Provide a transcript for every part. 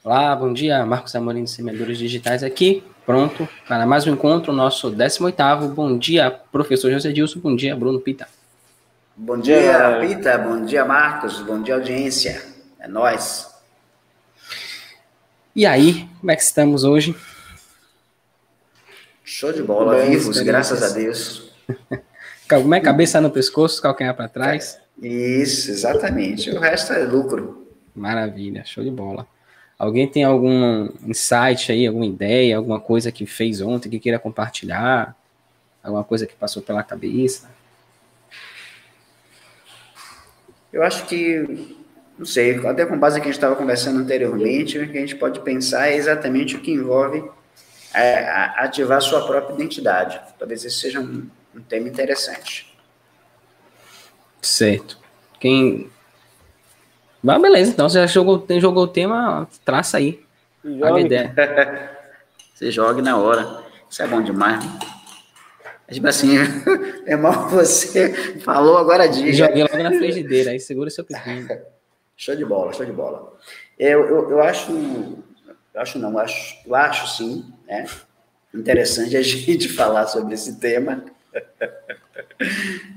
Olá, bom dia, Marcos Amorim dos Semeadores Digitais aqui, pronto para mais um encontro, nosso 18º. Bom dia, professor José Dilson, bom dia, Bruno Pita. Bom E aí, dia, galera? Pita, bom dia, Marcos, bom dia, audiência. É nóis. E aí, como é que estamos hoje? Show de Muito bola, bem. vivos, graças a Experiências. Deus. Como é? Cabeça no pescoço, calcanhar para trás? Isso, exatamente. O resto é lucro. Maravilha, show de bola. Alguém tem algum insight aí, alguma ideia, alguma coisa que fez ontem que queira compartilhar? Alguma coisa que passou pela cabeça? Eu acho que, não sei, até com base no que a gente estava conversando anteriormente, o que a gente pode pensar é exatamente o que envolve ativar a sua própria identidade. Talvez esse seja um tema interessante. Certo. Quem... Ah, beleza, então você já jogou o tema, traça aí. Paga a Jogue. ideia. Você jogue na hora. Isso é bom demais, né? É tipo assim, irmão, você falou, agora Joguei diga. logo na frigideira, aí segura seu pepino. Show de bola, show de bola. Eu acho sim, né? Interessante a gente falar sobre esse tema,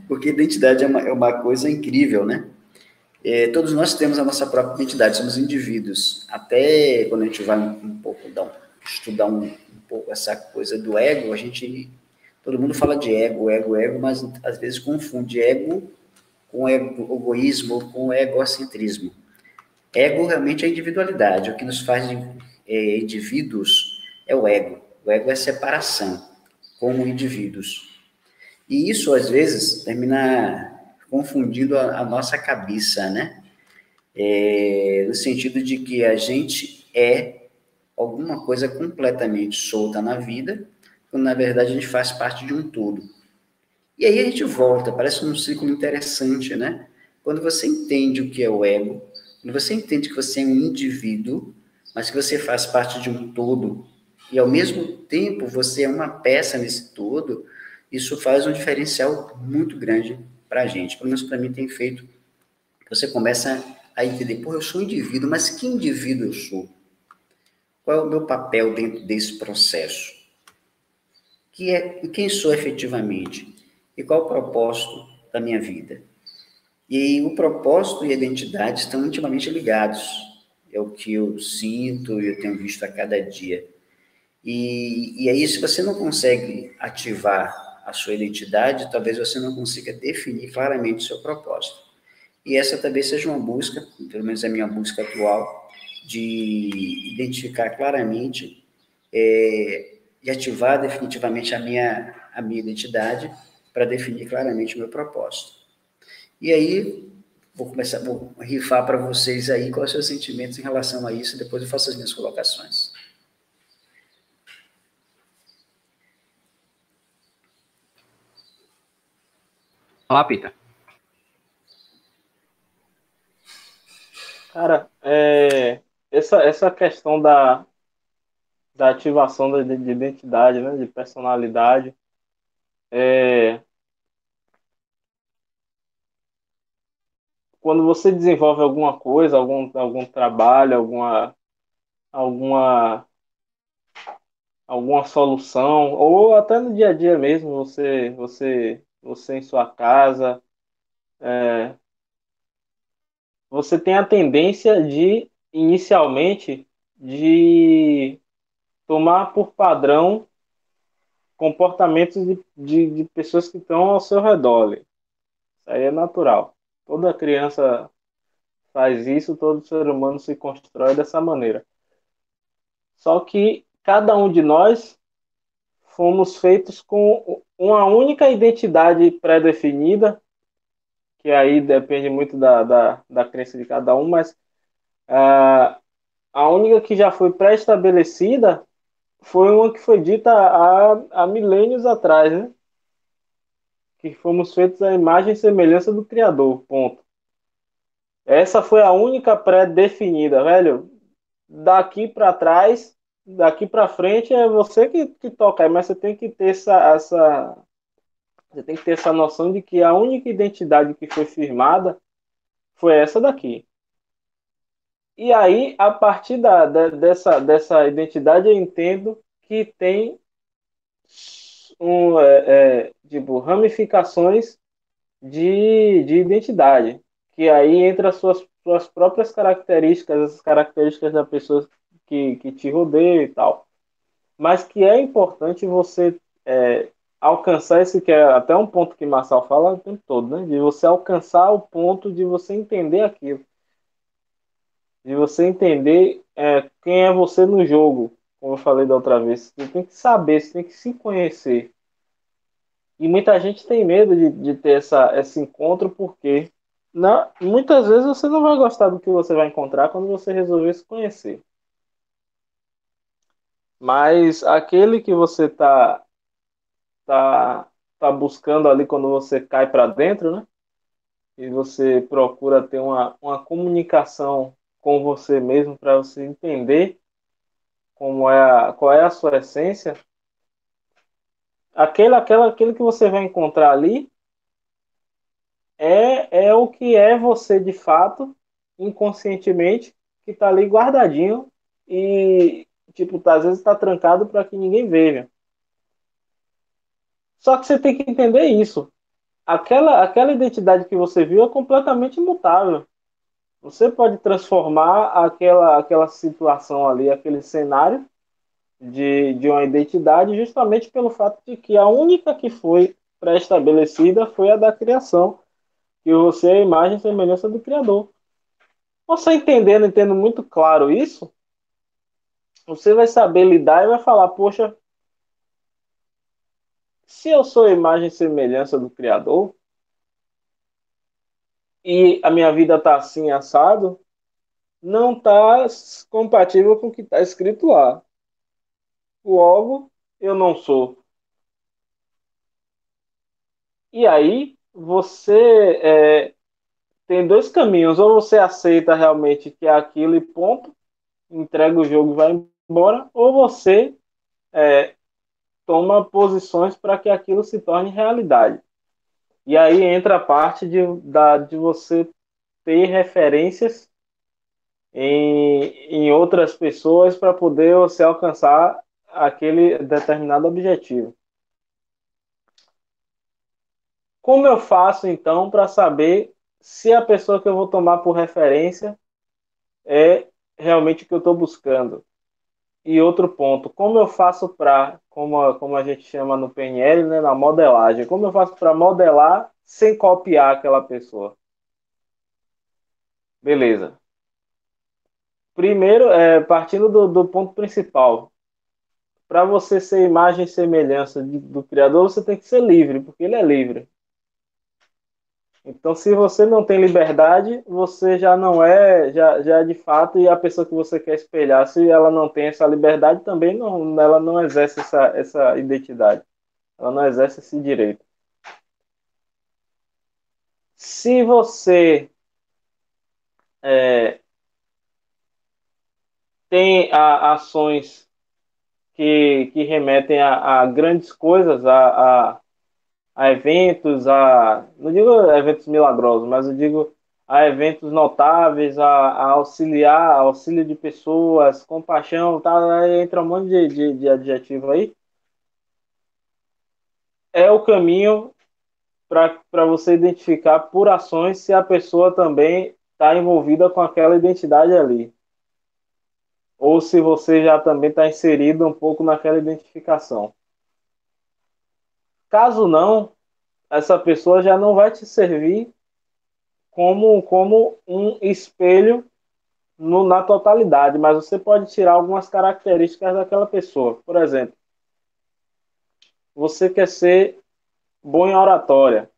porque identidade é uma coisa incrível, né? Todos nós temos a nossa própria identidade, somos indivíduos. Até quando a gente vai um pouco estudar um pouco essa coisa do ego, todo mundo fala de ego, ego, ego, mas às vezes confunde ego com egoísmo, com egocentrismo. Ego realmente é individualidade. O que nos faz indivíduos é o ego. O ego é separação, como indivíduos. E isso, às vezes, termina confundindo a nossa cabeça, né? No sentido de que a gente é alguma coisa completamente solta na vida, quando na verdade a gente faz parte de um todo. E aí a gente volta, parece um ciclo interessante, né? Quando você entende o que é o ego, quando você entende que você é um indivíduo, mas que você faz parte de um todo, e ao mesmo tempo você é uma peça nesse todo, isso faz um diferencial muito grande para a gente. Pelo menos para mim tem feito. Você começa a entender, pô, eu sou um indivíduo, mas que indivíduo eu sou? Qual é o meu papel dentro desse processo? Quem sou efetivamente? E qual o propósito da minha vida? E o propósito e a identidade estão intimamente ligados. É o que eu sinto e eu tenho visto a cada dia. E aí, se você não consegue ativar a sua identidade, talvez você não consiga definir claramente o seu propósito. E essa talvez seja uma busca, pelo menos a minha busca atual, de identificar claramente e ativar definitivamente a minha identidade para definir claramente o meu propósito. E aí, vou rifar para vocês aí quais são os seus sentimentos em relação a isso, depois eu faço as minhas colocações. Olá, Pita. Cara, essa questão da ativação de identidade, né, de personalidade, é, quando você desenvolve alguma coisa, algum trabalho, alguma, alguma solução, ou até no dia a dia mesmo, você em sua casa, você tem a tendência inicialmente, de tomar por padrão comportamentos de pessoas que estão ao seu redor. Isso aí é natural. Toda criança faz isso, todo ser humano se constrói dessa maneira. Só que cada um de nós fomos feitos com uma única identidade pré-definida, que aí depende muito da crença de cada um, mas a única que já foi pré-estabelecida foi uma que foi dita há milênios atrás, né? Que fomos feitos à imagem e semelhança do Criador, ponto. Essa foi a única pré-definida, velho. Daqui para trás, daqui para frente é você que toca aí, mas você tem que ter você tem que ter essa noção de que a única identidade que foi firmada foi essa daqui. E aí, a partir dessa identidade, eu entendo que tem tipo, ramificações de identidade, que aí entra as suas próprias características, as características da pessoa que te rodeia e tal. Mas que é importante você alcançar esse, que é até um ponto que Marçal fala o tempo todo, né? De você alcançar o ponto de você entender aquilo, de você entender quem é você no jogo, como eu falei da outra vez. Você tem que saber, você tem que se conhecer. E muita gente tem medo de ter esse encontro porque muitas vezes você não vai gostar do que você vai encontrar quando você resolver se conhecer. Mas aquele que você tá, tá buscando ali quando você cai para dentro, né? E você procura ter uma comunicação com você mesmo para você entender qual é a sua essência. Aquele que você vai encontrar ali é o que é você de fato, inconscientemente, que está ali guardadinho e, tipo, às vezes está trancado para que ninguém veja. Só que você tem que entender isso. Aquela identidade que você viu é completamente imutável. Você pode transformar aquela situação ali, aquele cenário de uma identidade, justamente pelo fato de que a única que foi pré-estabelecida foi a da criação, que você é a imagem e semelhança do Criador. Você entendendo muito claro isso, você vai saber lidar e vai falar, poxa, se eu sou a imagem e semelhança do Criador e a minha vida está assim assado, não está compatível com o que está escrito lá. Logo, eu não sou. E aí, você tem dois caminhos. Ou você aceita realmente que é aquilo e ponto, entrega o jogo e vai embora, ou você toma posições para que aquilo se torne realidade. E aí entra a parte de você ter referências em outras pessoas para poder você alcançar aquele determinado objetivo. Como eu faço então para saber se a pessoa que eu vou tomar por referência é realmente o que eu estou buscando? E outro ponto, como eu faço para, como a gente chama no PNL, né, na modelagem, como eu faço para modelar sem copiar aquela pessoa? Beleza. Primeiro, partindo do ponto principal, para você ser imagem e semelhança do Criador, você tem que ser livre, porque ele é livre. Então, se você não tem liberdade, você já não é, já de fato, e a pessoa que você quer espelhar, se ela não tem essa liberdade, também não, ela não exerce essa identidade. Ela não exerce esse direito. Se você é, tem ações que remetem a grandes coisas, a eventos, não digo eventos milagrosos, mas eu digo a eventos notáveis, a auxiliar, auxílio de pessoas, compaixão, tá, aí entra um monte de adjetivo aí. É o caminho para você identificar por ações se a pessoa também está envolvida com aquela identidade ali. Ou se você já também está inserido um pouco naquela identificação. Caso não, essa pessoa já não vai te servir como um espelho na totalidade, mas você pode tirar algumas características daquela pessoa. Por exemplo, você quer ser bom em oratória,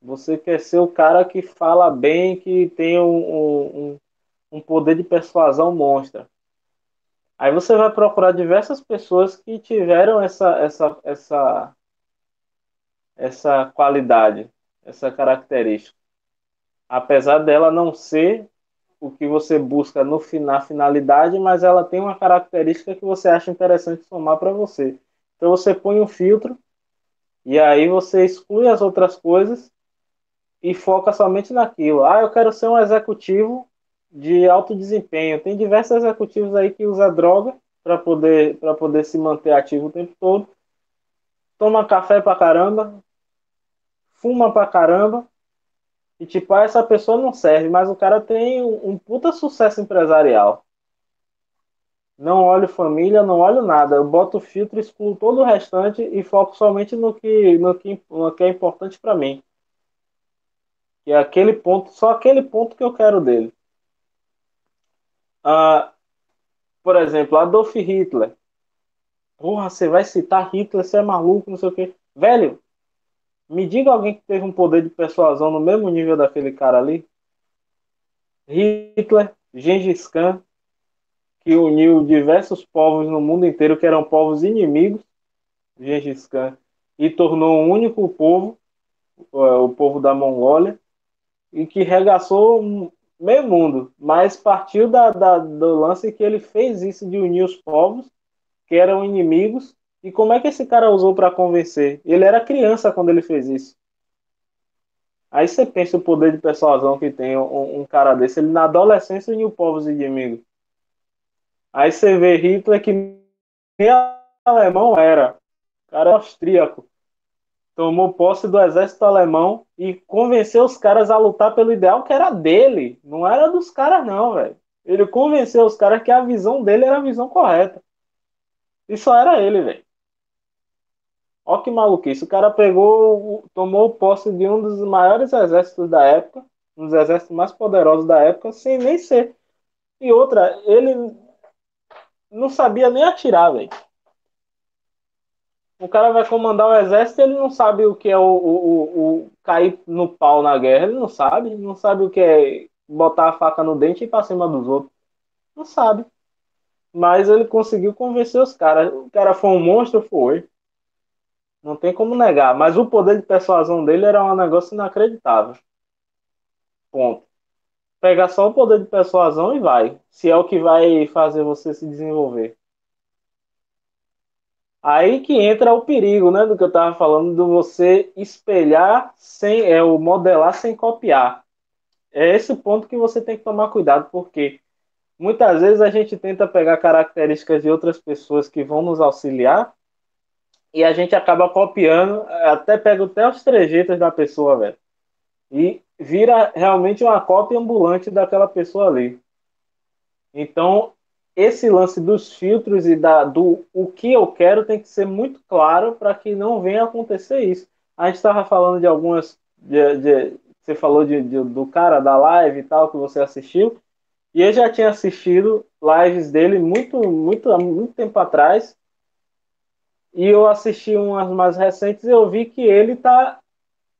você quer ser o cara que fala bem, que tem um poder de persuasão monstra. Aí você vai procurar diversas pessoas que tiveram essa qualidade, essa característica. Apesar dela não ser o que você busca na finalidade, mas ela tem uma característica que você acha interessante somar para você. Então você põe um filtro e aí você exclui as outras coisas e foca somente naquilo. Ah, eu quero ser um executivo de alto desempenho. Tem diversos executivos aí que usam droga para poder se manter ativo o tempo todo. Toma café pra caramba, fuma pra caramba, e tipo, essa pessoa não serve, mas o cara tem um puta sucesso empresarial. Não olho família, não olho nada. Eu boto o filtro, excluo todo o restante e foco somente no que é importante para mim. Que é aquele ponto, só aquele ponto que eu quero dele. Ah, por exemplo, Adolf Hitler. Porra, você vai citar Hitler, você é maluco, não sei o quê. Velho, me diga alguém que teve um poder de persuasão no mesmo nível daquele cara ali. Hitler, Gengis Khan, que uniu diversos povos no mundo inteiro que eram povos inimigos, Gengis Khan, e tornou um único povo, o povo da Mongólia, e que regaçou meio mundo, mas partiu do lance que ele fez isso de unir os povos que eram inimigos. E como é que esse cara usou para convencer? Ele era criança quando ele fez isso. Aí você pensa o poder de persuasão que tem um cara desse. Ele na adolescência uniu povos inimigos. Aí você vê Hitler que nem alemão era. O cara é austríaco. Tomou posse do exército alemão e convenceu os caras a lutar pelo ideal que era dele. Não era dos caras, não, velho. Ele convenceu os caras que a visão dele era a visão correta. E só era ele, velho. Ó que maluquice. O cara pegou, tomou posse de um dos maiores exércitos da época, um dos exércitos mais poderosos da época, sem nem ser. E outra, ele não sabia nem atirar, velho. O cara vai comandar o exército e ele não sabe o que é o cair no pau na guerra. Ele não sabe o que é botar a faca no dente e ir pra cima dos outros. Não sabe. Mas ele conseguiu convencer os caras. O cara foi um monstro, foi. Não tem como negar. Mas o poder de persuasão dele era um negócio inacreditável. Ponto. Pega só o poder de persuasão e vai. Se é o que vai fazer você se desenvolver. Aí que entra o perigo, né, do que eu estava falando, do você espelhar sem, o modelar sem copiar. É esse ponto que você tem que tomar cuidado, porque muitas vezes a gente tenta pegar características de outras pessoas que vão nos auxiliar e a gente acaba copiando, até pega até os trejeitos da pessoa, velho. E vira realmente uma cópia ambulante daquela pessoa ali. Então, esse lance dos filtros e do o que eu quero tem que ser muito claro para que não venha acontecer isso. A gente estava falando de algumas. Você falou do cara da live e tal que você assistiu. E eu já tinha assistido lives dele há muito tempo atrás. E eu assisti umas mais recentes e eu vi que ele está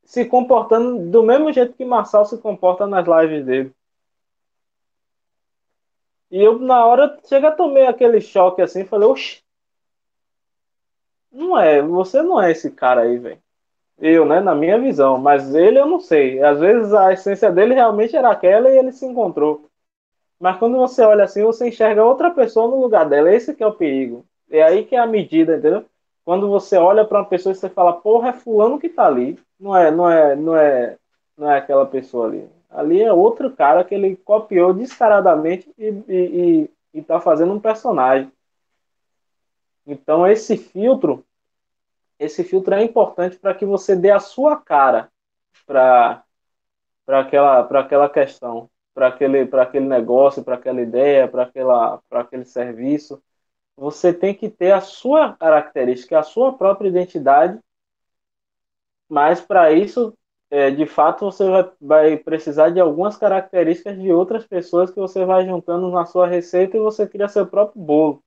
se comportando do mesmo jeito que Marçal se comporta nas lives dele. E eu, na hora, chega, tomei aquele choque assim, falei, oxe, não é, você não é esse cara aí, velho. Eu, né, na minha visão, mas ele eu não sei. Às vezes a essência dele realmente era aquela e ele se encontrou. Mas quando você olha assim, você enxerga outra pessoa no lugar dela. Esse que é o perigo. É aí que é a medida, entendeu? Quando você olha para uma pessoa e você fala, porra, é fulano que tá ali. Não é aquela pessoa ali. Ali é outro cara que ele copiou descaradamente e tá fazendo um personagem. Então esse filtro é importante para que você dê a sua cara para para aquela questão, para aquele negócio, para aquela ideia, para aquele serviço. Você tem que ter a sua característica, a sua própria identidade, mas para isso, de fato, você vai precisar de algumas características de outras pessoas que você vai juntando na sua receita e você cria seu próprio bolo.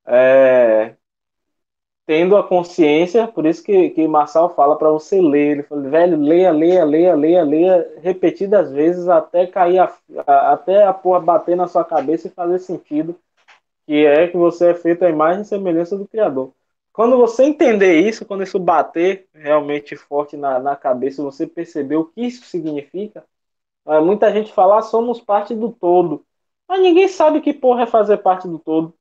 É, tendo a consciência, por isso que Marçal fala para você ler. Ele fala, velho, leia, leia, leia, leia, leia, repetidas vezes até cair, até a porra bater na sua cabeça e fazer sentido, que é que você é feito à imagem e semelhança do Criador. Quando você entender isso, quando isso bater realmente forte na cabeça, você perceber o que isso significa, muita gente fala, somos parte do todo. Mas ninguém sabe que porra é fazer parte do todo.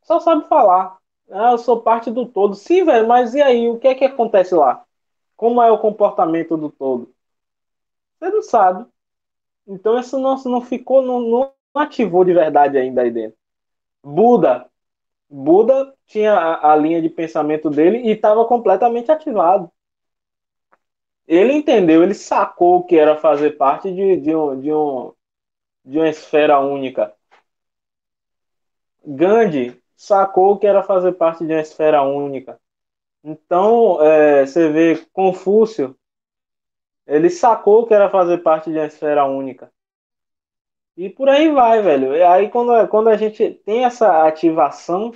Só sabe falar. Ah, eu sou parte do todo. Sim, velho, mas e aí? O que é que acontece lá? Como é o comportamento do todo? Você não sabe. Então isso não ficou, não ativou de verdade ainda aí dentro. Buda, Buda tinha a linha de pensamento dele e estava completamente ativado. Ele entendeu, ele sacou o que era fazer parte de uma esfera única. Gandhi sacou o que era fazer parte de uma esfera única. Então, você vê Confúcio, ele sacou o que era fazer parte de uma esfera única. E por aí vai, velho. E aí, quando a gente tem essa ativação,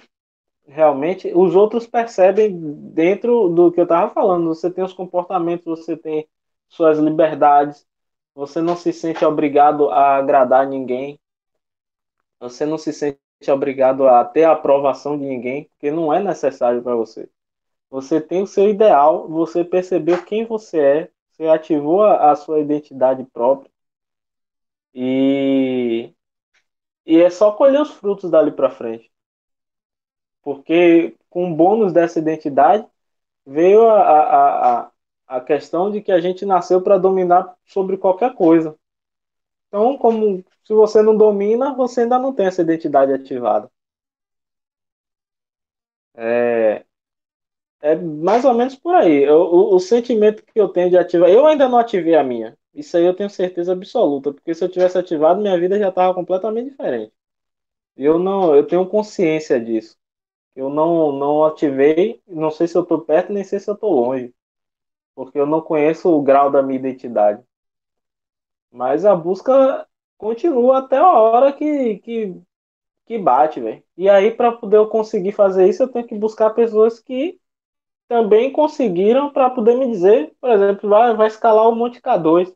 realmente, os outros percebem dentro do que eu estava falando. Você tem os comportamentos, você tem suas liberdades, você não se sente obrigado a agradar ninguém, você não se sente obrigado a ter a aprovação de ninguém, porque não é necessário para você. Você tem o seu ideal, você percebeu quem você é, você ativou a sua identidade própria e, e é só colher os frutos dali para frente. Porque com o bônus dessa identidade veio a questão de que a gente nasceu para dominar sobre qualquer coisa. Então, como se você não domina, você ainda não tem essa identidade ativada. É, é mais ou menos por aí. O sentimento que eu tenho de ativar, eu ainda não ativei a minha. Isso aí eu tenho certeza absoluta, porque se eu tivesse ativado, minha vida já estava completamente diferente. Eu tenho consciência disso. Eu não ativei, não sei se eu estou perto, nem sei se eu estou longe, porque eu não conheço o grau da minha identidade. Mas a busca continua até a hora que bate, velho. E aí, para poder eu conseguir fazer isso, eu tenho que buscar pessoas que também conseguiram para poder me dizer, por exemplo, vai escalar o Monte K2.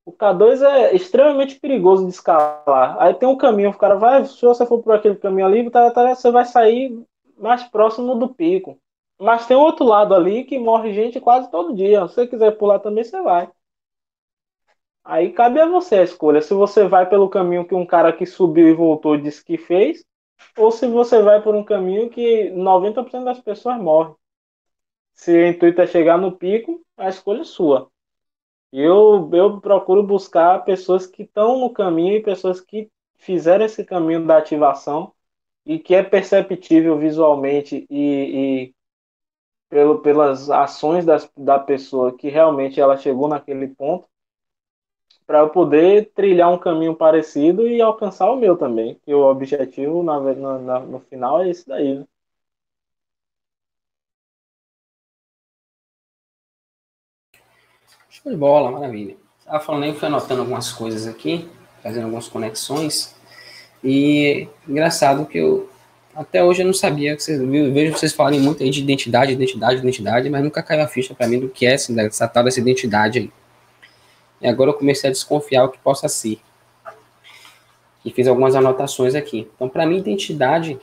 O K2 é extremamente perigoso de escalar. Aí tem um caminho, o cara vai, se você for por aquele caminho ali, você vai sair mais próximo do pico. Mas tem outro lado ali que morre gente quase todo dia. Se você quiser pular também, você vai. Aí cabe a você a escolha. Se você vai pelo caminho que um cara que subiu e voltou disse que fez, ou se você vai por um caminho que 90% das pessoas morrem. Se o intuito é chegar no pico, a escolha é sua. Eu procuro buscar pessoas que estão no caminho e pessoas que fizeram esse caminho da ativação e que é perceptível visualmente e pelas ações da pessoa que realmente ela chegou naquele ponto para eu poder trilhar um caminho parecido e alcançar o meu também. Que o objetivo no final é esse daí, né? Show de bola, maravilha. Estava falando aí, fui anotando algumas coisas aqui, fazendo algumas conexões. E engraçado que eu até hoje eu não sabia que vocês, eu vejo vocês falarem muito aí de identidade, identidade, identidade, mas nunca caiu a ficha para mim do que é essa tal dessa identidade aí. E agora eu comecei a desconfiar o que possa ser. E fiz algumas anotações aqui. Então, para mim, identidade,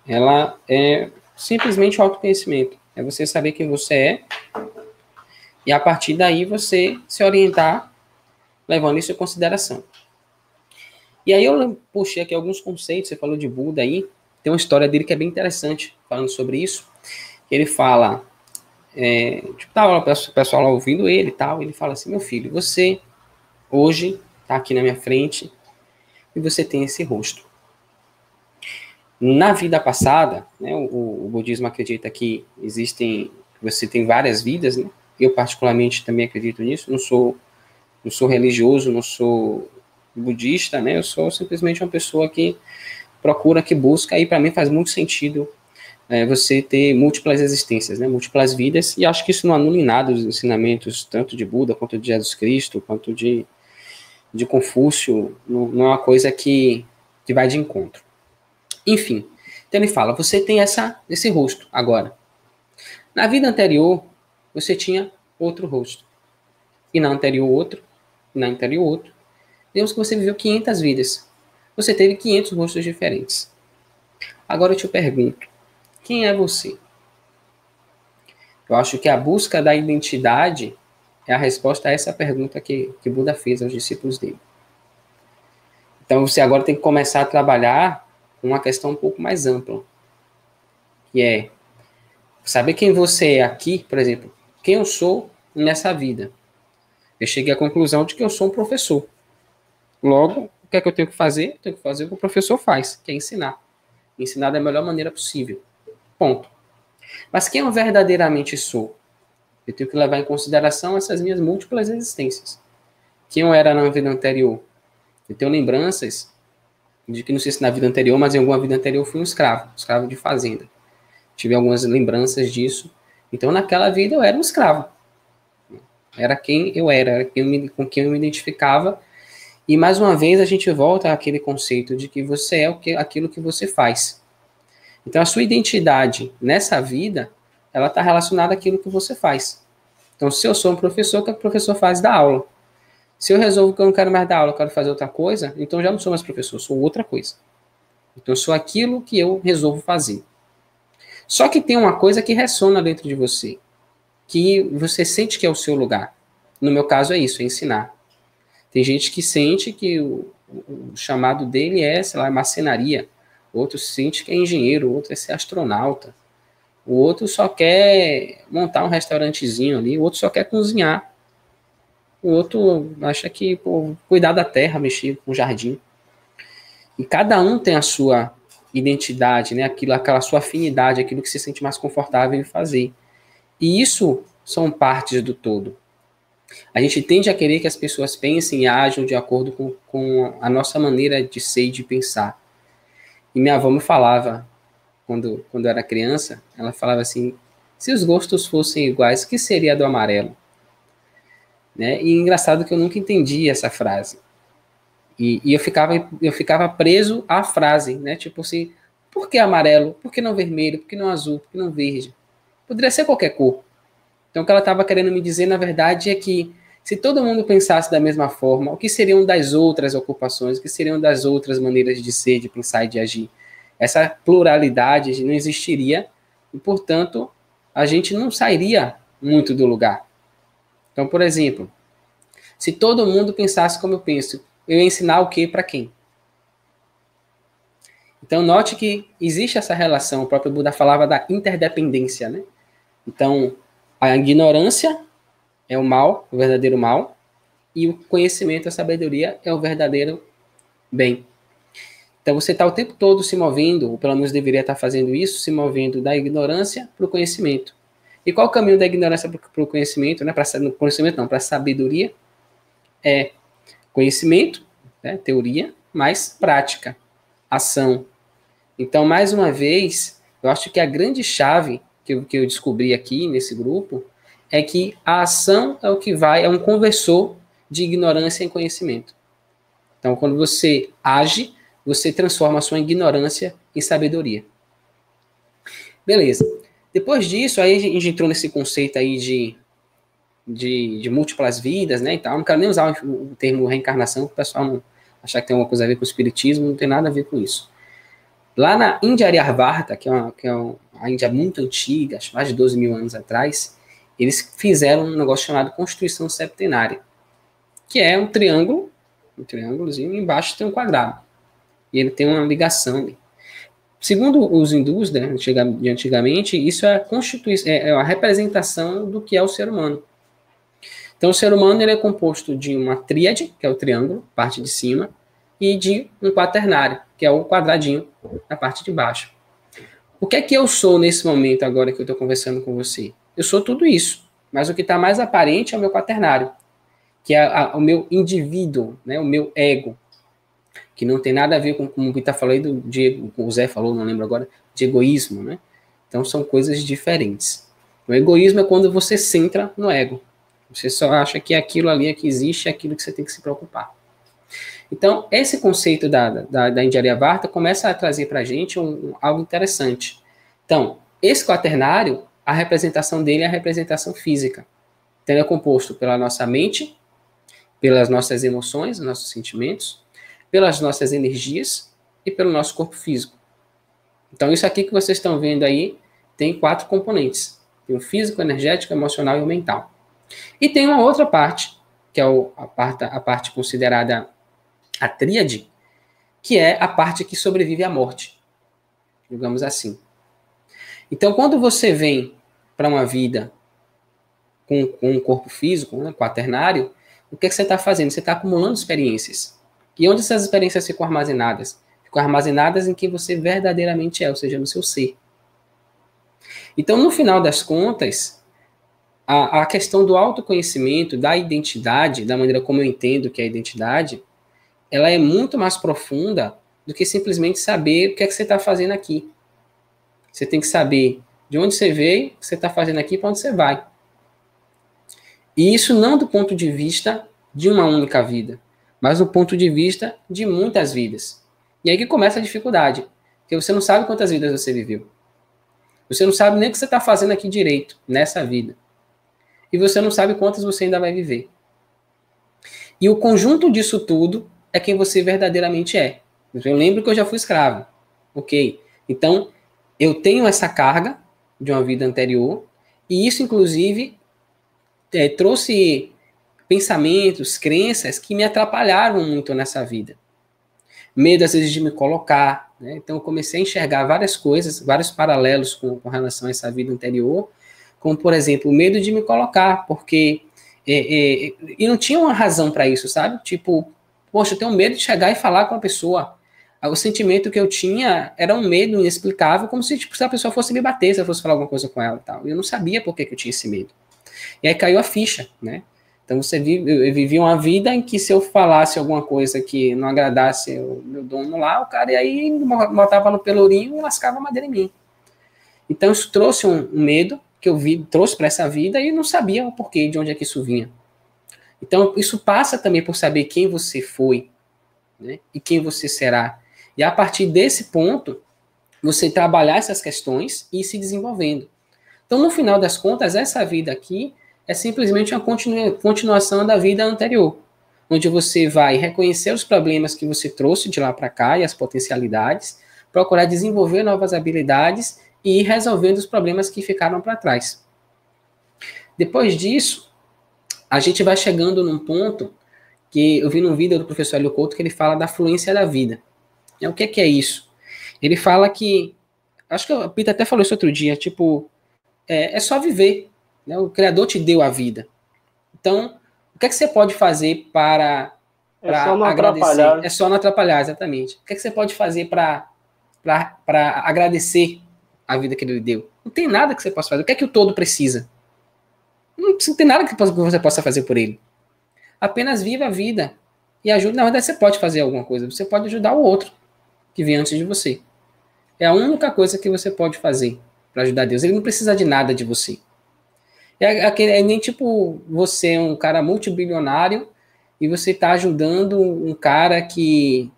ela é simplesmente o autoconhecimento. É você saber quem você é e a partir daí você se orientar levando isso em consideração. E aí eu puxei aqui alguns conceitos, você falou de Buda aí, tem uma história dele que é bem interessante, falando sobre isso. Ele fala, tava o pessoal lá ouvindo ele e tal, ele fala assim, meu filho, você hoje está aqui na minha frente e você tem esse rosto. Na vida passada, né, o budismo acredita que você tem várias vidas, né? Eu particularmente também acredito nisso, não sou religioso, não sou budista, né? Eu sou simplesmente uma pessoa que procura, que busca, e para mim faz muito sentido você ter múltiplas existências, né? Múltiplas vidas, e acho que isso não anula em nada os ensinamentos tanto de Buda, quanto de Jesus Cristo, quanto de Confúcio, não é uma coisa que vai de encontro. Enfim, então ele fala, você tem esse rosto agora. Na vida anterior, você tinha outro rosto. E na anterior outro, e na anterior outro. Digamos que você viveu 500 vidas. Você teve 500 rostos diferentes. Agora eu te pergunto, quem é você? Eu acho que a busca da identidade é a resposta a essa pergunta que Buda fez aos discípulos dele. Então você agora tem que começar a trabalhar uma questão um pouco mais ampla, que é saber quem você é aqui, por exemplo, quem eu sou nessa vida. Eu cheguei à conclusão de que eu sou um professor. Logo, o que é que eu tenho que fazer? Eu tenho que fazer o que o professor faz, que é ensinar. Ensinar da melhor maneira possível. Ponto. Mas quem eu verdadeiramente sou? Eu tenho que levar em consideração essas minhas múltiplas existências. Quem eu era na vida anterior? Eu tenho lembranças de que, não sei se na vida anterior, mas em alguma vida anterior eu fui um escravo de fazenda. Tive algumas lembranças disso. Então, naquela vida, eu era um escravo. Era quem eu era com quem eu me identificava. E, mais uma vez, a gente volta àquele conceito de que você é aquilo que você faz. Então, a sua identidade nessa vida, ela está relacionada àquilo que você faz. Então, se eu sou um professor, o que o professor faz da aula? Se eu resolvo que eu não quero mais dar aula, eu quero fazer outra coisa, então eu já não sou mais professor, eu sou outra coisa. Então, eu sou aquilo que eu resolvo fazer. Só que tem uma coisa que ressona dentro de você, que você sente que é o seu lugar. No meu caso é isso, é ensinar. Tem gente que sente que o chamado dele é, sei lá, marcenaria. Outro sente que é engenheiro, outro é ser astronauta. O outro só quer montar um restaurantezinho ali, o outro só quer cozinhar. O outro acha que cuidar da terra, mexer com o jardim. E cada um tem a sua identidade, né? Aquela sua afinidade, aquilo que se sente mais confortável em fazer. E isso são partes do todo. A gente tende a querer que as pessoas pensem e ajam de acordo com a nossa maneira de ser e de pensar. E minha avó me falava, quando eu era criança, ela falava assim, se os gostos fossem iguais, o que seria do amarelo? Né? E engraçado que eu nunca entendi essa frase. E eu ficava preso à frase, né? Tipo assim, por que amarelo? Por que não vermelho? Por que não azul? Por que não verde? Poderia ser qualquer cor. Então, o que ela estava querendo me dizer, na verdade, é que se todo mundo pensasse da mesma forma, o que seriam das outras ocupações, o que seriam das outras maneiras de ser, de pensar e de agir? Essa pluralidade não existiria e, portanto, a gente não sairia muito do lugar. Então, por exemplo, se todo mundo pensasse como eu penso, eu ia ensinar o que para quem? Então, note que existe essa relação, o próprio Buda falava da interdependência, né? Então, a ignorância é o mal, o verdadeiro mal, e o conhecimento, a sabedoria, é o verdadeiro bem. Então, você está o tempo todo se movendo, ou pelo menos deveria estar fazendo isso, se movendo da ignorância para o conhecimento. E qual o caminho da ignorância para o conhecimento? Né? Para conhecimento não, para a sabedoria é conhecimento, né? Teoria, mais prática, ação. Então, mais uma vez, eu acho que a grande chave que eu descobri aqui nesse grupo é que a ação é o que vai, é um conversor de ignorância em conhecimento. Então, quando você age, você transforma a sua ignorância em sabedoria. Beleza. Depois disso, aí a gente entrou nesse conceito aí de múltiplas vidas, né, e tal. Não quero nem usar o termo reencarnação, para o pessoal não achar que tem alguma coisa a ver com o espiritismo, não tem nada a ver com isso. Lá na Índia Aryabharta, que é uma Índia muito antiga, acho mais de 12 mil anos atrás, eles fizeram um negócio chamado Constituição Septenária, que é um triângulozinho, e embaixo tem um quadrado. E ele tem uma ligação ali. Segundo os hindus, né, de antigamente, isso é a representação do que é o ser humano. Então, o ser humano ele é composto de uma tríade, que é o triângulo, parte de cima, e de um quaternário, que é o quadradinho, na parte de baixo. O que é que eu sou nesse momento, agora que eu estou conversando com você? Eu sou tudo isso, mas o que está mais aparente é o meu quaternário, que é o meu indivíduo, né, o meu ego, que não tem nada a ver com o que está falando, o Zé falou, não lembro agora, de egoísmo, né? Então, são coisas diferentes. O egoísmo é quando você centra no ego. Você só acha que aquilo ali é que existe, é aquilo que você tem que se preocupar. Então, esse conceito da Índia Aryabharta começa a trazer para a gente algo interessante. Então, esse quaternário, a representação dele é a representação física. Então, ele é composto pela nossa mente, pelas nossas emoções, nossos sentimentos, pelas nossas energias e pelo nosso corpo físico. Então, isso aqui que vocês estão vendo aí tem 4 componentes. Tem o físico, energético, emocional e o mental. E tem uma outra parte, que é a parte considerada a tríade, que é a parte que sobrevive à morte, digamos assim. Então, quando você vem para uma vida com um corpo físico, né, quaternário, o que você está fazendo? Você está acumulando experiências. E onde essas experiências ficam armazenadas? Ficam armazenadas em quem você verdadeiramente é, ou seja, no seu ser. Então, no final das contas, a questão do autoconhecimento, da identidade, da maneira como eu entendo que é a identidade, ela é muito mais profunda do que simplesmente saber o que é que você está fazendo aqui. Você tem que saber de onde você veio, o que você está fazendo aqui e para onde você vai. E isso não do ponto de vista de uma única vida, mas do ponto de vista de muitas vidas. E aí que começa a dificuldade, porque você não sabe quantas vidas você viveu. Você não sabe nem o que você está fazendo aqui direito, nessa vida. E você não sabe quantas você ainda vai viver. E o conjunto disso tudo é quem você verdadeiramente é. Eu lembro que eu já fui escravo. Ok? Então, eu tenho essa carga de uma vida anterior, e isso, inclusive, trouxe pensamentos, crenças que me atrapalharam muito nessa vida. Medo, às vezes, de me colocar, né? Então, eu comecei a enxergar várias coisas, vários paralelos com relação a essa vida anterior, como, por exemplo, o medo de me colocar, porque e não tinha uma razão para isso, sabe? Tipo, poxa, eu tenho medo de chegar e falar com a pessoa. O sentimento que eu tinha era um medo inexplicável, como se, tipo, se a pessoa fosse me bater, se eu fosse falar alguma coisa com ela e tal. Eu não sabia por que eu tinha esse medo. E aí caiu a ficha, né? Então eu vivi uma vida em que se eu falasse alguma coisa que não agradasse o meu dono lá, o cara ia aí, botava no pelourinho e lascava a madeira em mim. Então isso trouxe um medo que eu trouxe para essa vida e não sabia o porquê, de onde é que isso vinha. Então isso passa também por saber quem você foi, né? E quem você será. E a partir desse ponto, você trabalhar essas questões e ir se desenvolvendo. Então, no final das contas, essa vida aqui é simplesmente uma continuação da vida anterior, onde você vai reconhecer os problemas que você trouxe de lá para cá e as potencialidades, procurar desenvolver novas habilidades e ir resolvendo os problemas que ficaram para trás. Depois disso, a gente vai chegando num ponto que eu vi num vídeo do professor Hélio Couto que ele fala da fluência da vida. O que é isso? Ele fala que, acho que o Peter até falou isso outro dia, tipo, é só viver, né? O Criador te deu a vida. Então, o que é que você pode fazer para agradecer? Atrapalhar. É só não atrapalhar, exatamente. O que é que você pode fazer para agradecer a vida que ele deu? Não tem nada que você possa fazer. O que é que o todo precisa? Não tem nada que você possa fazer por ele. Apenas viva a vida e ajude. Na verdade, você pode fazer alguma coisa. Você pode ajudar o outro que vem antes de você. É a única coisa que você pode fazer para ajudar Deus. Ele não precisa de nada de você. É nem tipo você é um cara multibilionário e você está ajudando um cara que,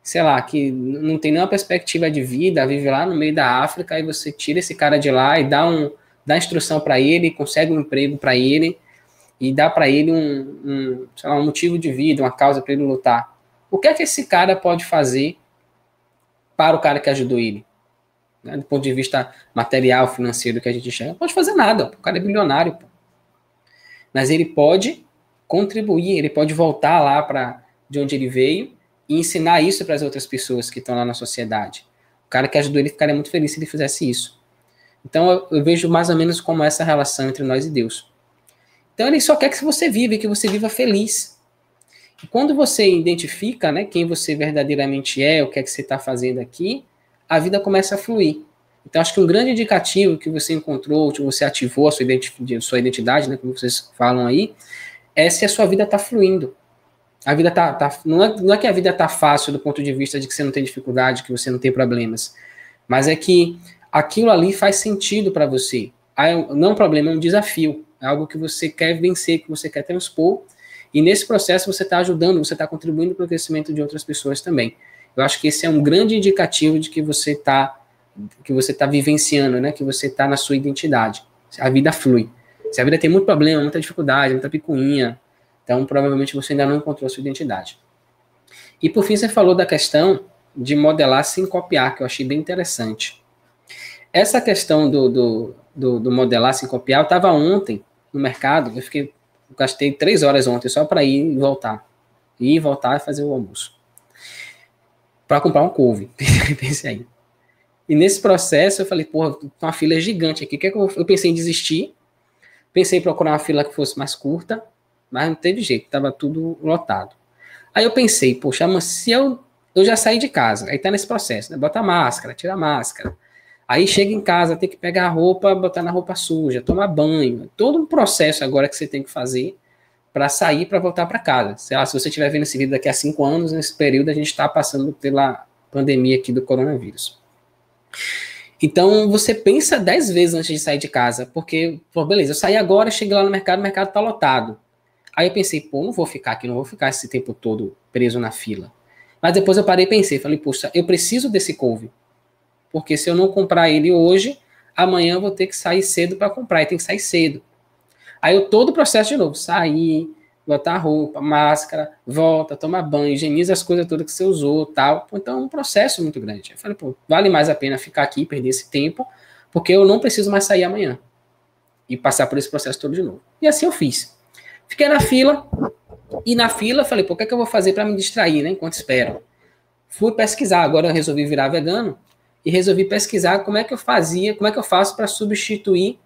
sei lá, que não tem nenhuma perspectiva de vida, vive lá no meio da África, e você tira esse cara de lá e dá instrução para ele, consegue um emprego para ele e dá para ele sei lá, um motivo de vida, uma causa para ele lutar. O que é que esse cara pode fazer para o cara que ajudou ele? Né? Do ponto de vista material, financeiro, que a gente enxerga, não pode fazer nada. O cara é bilionário. Pô. Mas ele pode contribuir, ele pode voltar lá de onde ele veio e ensinar isso para as outras pessoas que estão lá na sociedade. O cara que ajudou ele ficaria muito feliz se ele fizesse isso. Então eu vejo mais ou menos como essa relação entre nós e Deus. Então ele só quer que você viva e que você viva feliz. E quando você identifica, né, quem você verdadeiramente é, o que é que você está fazendo aqui, a vida começa a fluir. Então acho que um grande indicativo que você encontrou, que você ativou a sua identidade, né, como vocês falam aí, é se a sua vida está fluindo. A vida não é que a vida está fácil do ponto de vista de que você não tem dificuldade, que você não tem problemas, mas é que aquilo ali faz sentido para você. Não é um problema, é um desafio. É algo que você quer vencer, que você quer transpor, e nesse processo você está ajudando, você está contribuindo para o crescimento de outras pessoas também. Eu acho que esse é um grande indicativo de que você está vivenciando, né? Que você está na sua identidade. A vida flui. Se a vida tem muito problema, muita dificuldade, muita picuinha, então provavelmente você ainda não encontrou a sua identidade. E por fim você falou da questão de modelar sem copiar, que eu achei bem interessante. Essa questão do modelar sem copiar, eu estava ontem no mercado, eu gastei 3 horas ontem só para ir e voltar. Ir e voltar e fazer o almoço. Para comprar um couve. Pensei aí. E nesse processo eu falei, porra, uma fila gigante aqui. Eu pensei em desistir. Pensei em procurar uma fila que fosse mais curta, mas não teve jeito, estava tudo lotado. Aí eu pensei, poxa, mas se eu já saí de casa, aí tá nesse processo, né? Bota máscara, tira a máscara. Aí chega em casa, tem que pegar a roupa, botar na roupa suja, tomar banho. Todo um processo agora que você tem que fazer para sair, para voltar para casa. Sei lá, se você estiver vendo esse vídeo daqui a 5 anos, nesse período a gente está passando pela pandemia aqui do coronavírus. Então, você pensa 10 vezes antes de sair de casa, porque, pô, beleza, eu saí agora, cheguei lá no mercado, o mercado tá lotado. Aí eu pensei, pô, não vou ficar aqui, não vou ficar esse tempo todo preso na fila. Mas depois eu parei e pensei, falei, poxa, eu preciso desse couve. Porque se eu não comprar ele hoje, amanhã eu vou ter que sair cedo para comprar, e tem que sair cedo. Aí eu todo o processo de novo, sair, botar a roupa, máscara, volta, tomar banho, higieniza as coisas todas que você usou, tal. Então é um processo muito grande. Eu falei, pô, vale mais a pena ficar aqui, perder esse tempo, porque eu não preciso mais sair amanhã e passar por esse processo todo de novo. E assim eu fiz. Fiquei na fila, e na fila falei, pô, o que é que eu vou fazer para me distrair, né, enquanto espero? Fui pesquisar, agora eu resolvi virar vegano, e resolvi pesquisar como é que eu fazia, como é que eu faço para substituir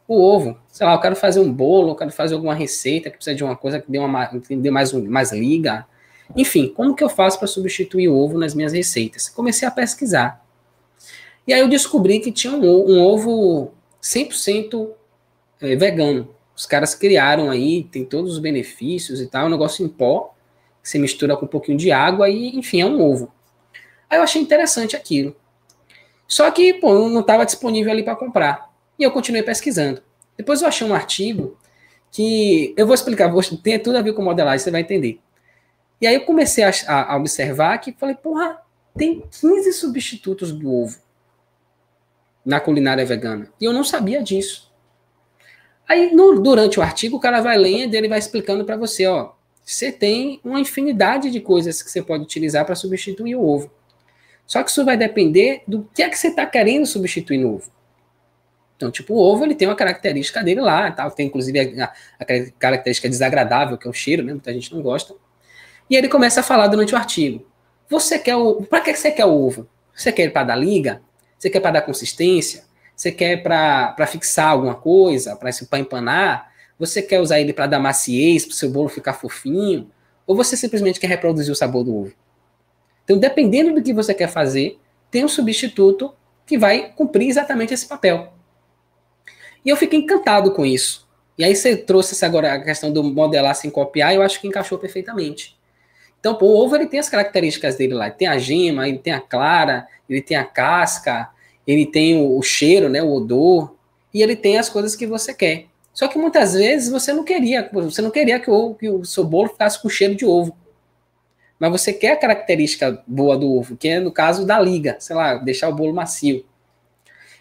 o ovo. Sei lá, eu quero fazer um bolo, eu quero fazer alguma receita que precisa de uma coisa que dê mais liga. Enfim, como que eu faço para substituir o ovo nas minhas receitas? Comecei a pesquisar. E aí eu descobri que tinha um ovo 100% vegano. Os caras criaram aí, tem todos os benefícios e tal, um negócio em pó, que você mistura com um pouquinho de água e, enfim, é um ovo. Aí eu achei interessante aquilo. Só que, pô, não estava disponível ali para comprar. E eu continuei pesquisando. Depois eu achei um artigo que eu vou explicar, tem tudo a ver com modelagem, você vai entender. E aí eu comecei a observar que falei, porra, tem 15 substitutos do ovo na culinária vegana. E eu não sabia disso. Aí, durante o artigo, o cara vai lendo e ele vai explicando para você, ó, você tem uma infinidade de coisas que você pode utilizar para substituir o ovo. Só que isso vai depender do que é que você está querendo substituir no ovo. Então, tipo, o ovo, ele tem uma característica dele lá, tal, tem inclusive a característica desagradável, que é o cheiro, né? Muita gente não gosta. E ele começa a falar durante o artigo. Para que você quer o ovo? Você quer para dar liga? Você quer para dar consistência? Você quer para fixar alguma coisa, para empanar? Você quer usar ele para dar maciez, para o seu bolo ficar fofinho? Ou você simplesmente quer reproduzir o sabor do ovo? Então, dependendo do que você quer fazer, tem um substituto que vai cumprir exatamente esse papel. E eu fiquei encantado com isso. E aí você trouxe agora a questão do modelar sem copiar, eu acho que encaixou perfeitamente. Então, pô, o ovo ele tem as características dele lá. Ele tem a gema, ele tem a clara, ele tem a casca, ele tem o cheiro, né, o odor, e ele tem as coisas que você quer. Só que muitas vezes você não queria que o seu bolo ficasse com cheiro de ovo. Mas você quer a característica boa do ovo, que é no caso da liga, sei lá, deixar o bolo macio.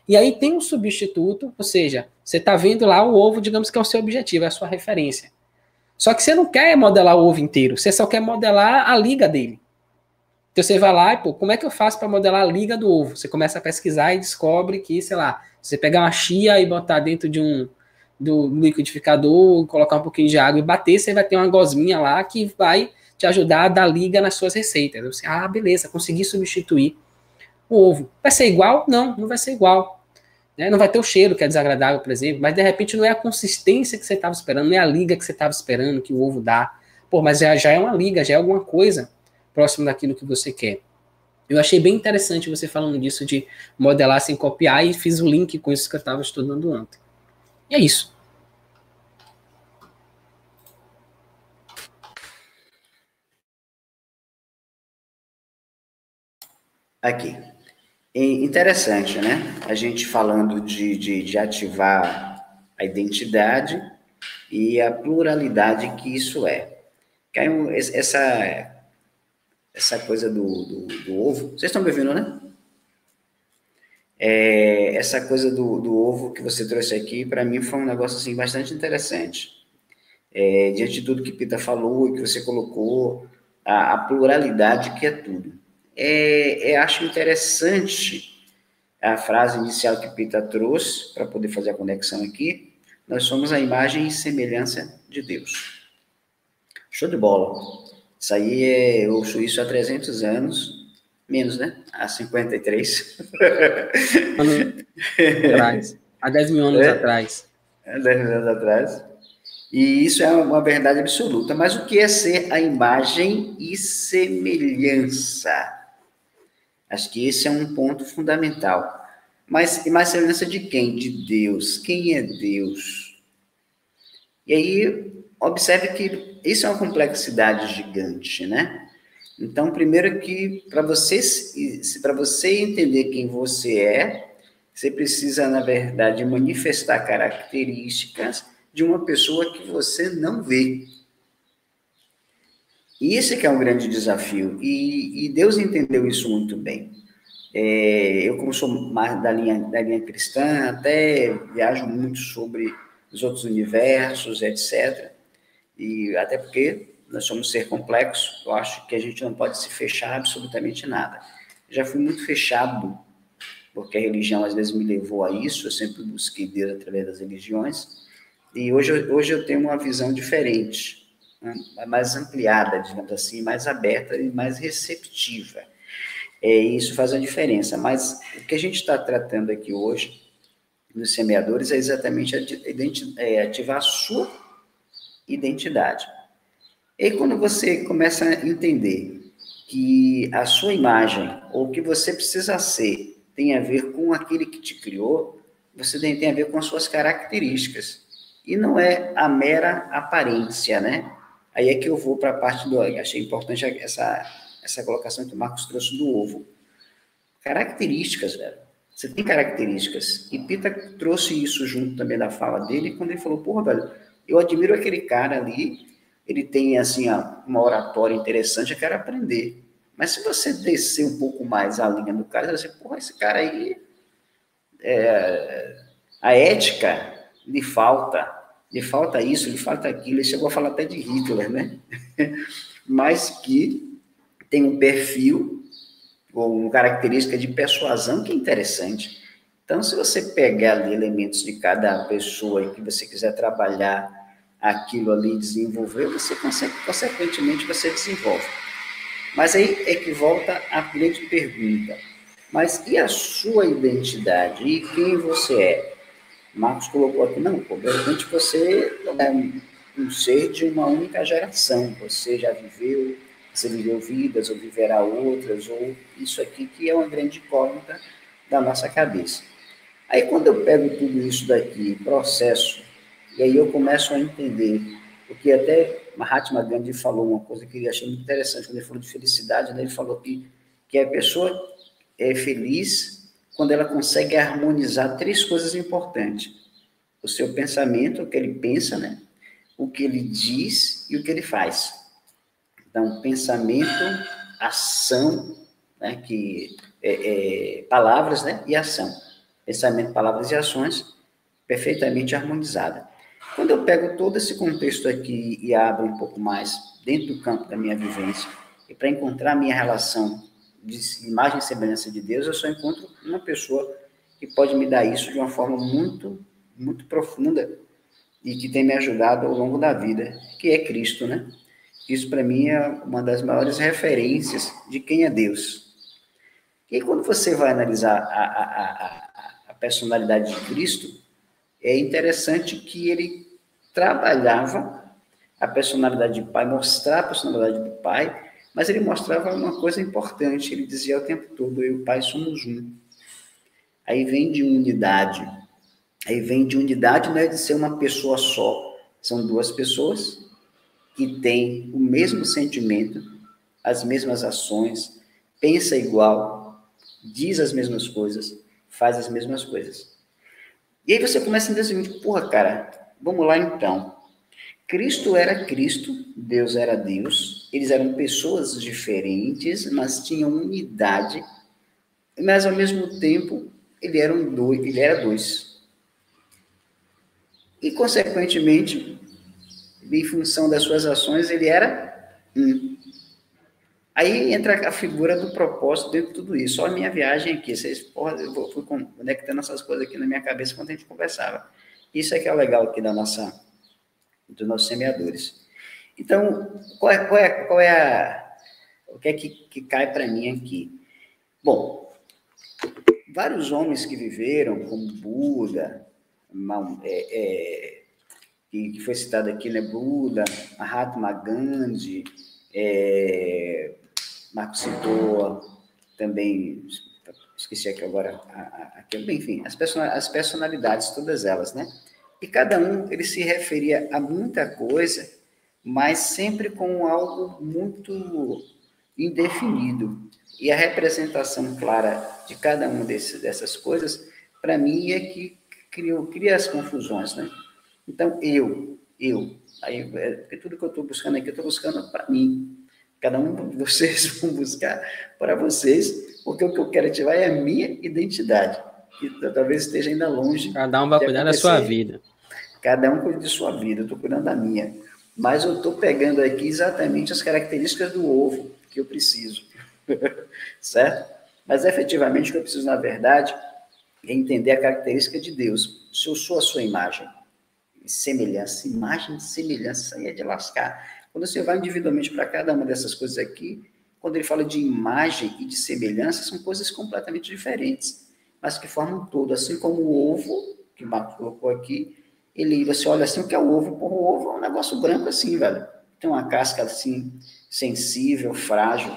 E aí tem um substituto, ou seja, você está vendo lá o ovo, digamos que é o seu objetivo, é a sua referência. Só que você não quer modelar o ovo inteiro, você só quer modelar a liga dele. Então você vai lá e, pô, como é que eu faço para modelar a liga do ovo? Você começa a pesquisar e descobre que, sei lá, você pegar uma chia e botar dentro do liquidificador, colocar um pouquinho de água e bater, você vai ter uma gosminha lá que vai te ajudar a dar liga nas suas receitas. Você, beleza, consegui substituir o ovo. Vai ser igual? Não, não vai ser igual. Né? Não vai ter o cheiro, que é desagradável, por exemplo, mas de repente não é a consistência que você estava esperando, não é a liga que você estava esperando que o ovo dá. Pô, mas já é uma liga, já é alguma coisa próximo daquilo que você quer. Eu achei bem interessante você falando disso de modelar sem copiar e fiz o link com isso que eu estava estudando ontem. E é isso. Aqui. Interessante, né? A gente falando de ativar a identidade e a pluralidade que isso é. Essa coisa do ovo... Vocês estão me ouvindo, né? Essa coisa do ovo que você trouxe aqui, para mim, foi um negócio assim, bastante interessante. Diante de tudo que Pita falou e que você colocou, a pluralidade que é tudo. Acho interessante a frase inicial que Pita trouxe, para poder fazer a conexão aqui. Nós somos a imagem e semelhança de Deus. Show de bola. Isso aí eu ouço isso há 300 anos, menos, né? Há 53. Atrás. Há 10 mil anos atrás. 10 mil anos atrás. E isso é uma verdade absoluta. Mas o que é ser a imagem e semelhança? Acho que esse é um ponto fundamental. Mas imagem e semelhança de quem? De Deus. Quem é Deus? E aí, observe que isso é uma complexidade gigante, né? Então, primeiro que para você entender quem você é, você precisa, na verdade, manifestar características de uma pessoa que você não vê. E esse que é um grande desafio. E Deus entendeu isso muito bem. Eu, como sou mais da linha cristã, até viajo muito sobre os outros universos, etc. E até porque nós somos um ser complexo, eu acho que a gente não pode se fechar a absolutamente nada. Já fui muito fechado, porque a religião às vezes me levou a isso, eu sempre busquei Deus através das religiões, e hoje eu tenho uma visão diferente, né? Mais ampliada, digamos assim, mais aberta e mais receptiva. Isso faz a diferença, mas o que a gente está tratando aqui hoje, nos semeadores, é exatamente ativar a sua identidade. E quando você começa a entender que a sua imagem, ou o que você precisa ser, tem a ver com aquele que te criou, você tem a ver com as suas características. E não é a mera aparência, né? Aí é que eu vou para a parte do... Achei importante essa colocação que o Marcos trouxe do ovo. Características, velho. Você tem características. E Pita trouxe isso junto também da fala dele, quando ele falou, porra, velho, eu admiro aquele cara ali, ele tem, assim, uma oratória interessante, eu quero aprender. Mas se você descer um pouco mais a linha do cara, você vai dizer, porra, esse cara aí, a ética lhe falta isso, lhe falta aquilo. Ele chegou a falar até de Hitler, né? Mas que tem um perfil ou uma característica de persuasão que é interessante. Então, se você pegar ali elementos de cada pessoa e que você quiser trabalhar aquilo ali, desenvolver, você consegue, consequentemente, você desenvolve. Mas aí é que volta a grande pergunta. Mas e a sua identidade? E quem você é? Marcos colocou aqui, não, pô, de repente você é um ser de uma única geração, você viveu vidas, ou viverá outras, ou isso aqui que é uma grande incógnita da nossa cabeça. Aí quando eu pego tudo isso daqui, processo, e aí eu começo a entender, o que até Mahatma Gandhi falou uma coisa que eu achei muito interessante, quando ele falou de felicidade, né? Ele falou que a pessoa é feliz quando ela consegue harmonizar três coisas importantes. O seu pensamento, o que ele pensa, né? O que ele diz e o que ele faz. Então, pensamento, ação, né? Palavras, né? E ação. Pensamento, palavras e ações perfeitamente harmonizada. Quando eu pego todo esse contexto aqui e abro um pouco mais dentro do campo da minha vivência, e para encontrar a minha relação de imagem e semelhança de Deus, eu só encontro uma pessoa que pode me dar isso de uma forma muito, muito profunda e que tem me ajudado ao longo da vida, que é Cristo, né? Isso, para mim, é uma das maiores referências de quem é Deus. E aí, quando você vai analisar a personalidade de Cristo, é interessante que ele trabalhava a personalidade de pai, mostrar a personalidade do pai, mas ele mostrava uma coisa importante, ele dizia o tempo todo, eu e o pai somos um. Aí vem de unidade. Aí vem de unidade, não é de ser uma pessoa só, são duas pessoas que têm o mesmo sentimento, as mesmas ações, pensa igual, diz as mesmas coisas, faz as mesmas coisas. E aí você começa a entender o seguinte, porra, cara, vamos lá então. Cristo era Cristo, Deus era Deus, eles eram pessoas diferentes, mas tinham unidade, mas ao mesmo tempo ele era dois. E, consequentemente, em função das suas ações, ele era um. Aí entra a figura do propósito dentro de tudo isso. Olha a minha viagem aqui. Vocês, porra, eu fui conectando essas coisas aqui na minha cabeça quando a gente conversava. Isso é que é o legal aqui dos nossos semeadores. Então, o que é que cai para mim aqui? Bom, vários homens que viveram, como Buda, que foi citado aqui, né? Buda, Mahatma Gandhi, Marco citou também, esqueci aqui agora, enfim, as personalidades, todas elas, né? E cada um, ele se referia a muita coisa, mas sempre com algo muito indefinido. E a representação clara de cada uma dessas coisas, para mim, é que cria as confusões, né? Então, aí, tudo que eu estou buscando aqui, eu estou buscando para mim. Cada um de vocês vão buscar para vocês, porque o que eu quero ativar é a minha identidade, que talvez esteja ainda longe. Cada um vai cuidar da sua vida. Cada um cuida de sua vida, eu estou cuidando da minha. Mas eu estou pegando aqui exatamente as características do ovo que eu preciso. Certo? Mas efetivamente o que eu preciso, na verdade, é entender a característica de Deus. Se eu sou a sua imagem e semelhança, imagem e semelhança, aí é de lascar. Quando você vai individualmente para cada uma dessas coisas aqui, quando ele fala de imagem e de semelhança, são coisas completamente diferentes, mas que formam um todo, assim como o ovo, que o Marcos colocou aqui, você olha assim, o que é o ovo? Porra, o ovo é um negócio branco assim, velho. Tem uma casca assim, sensível, frágil.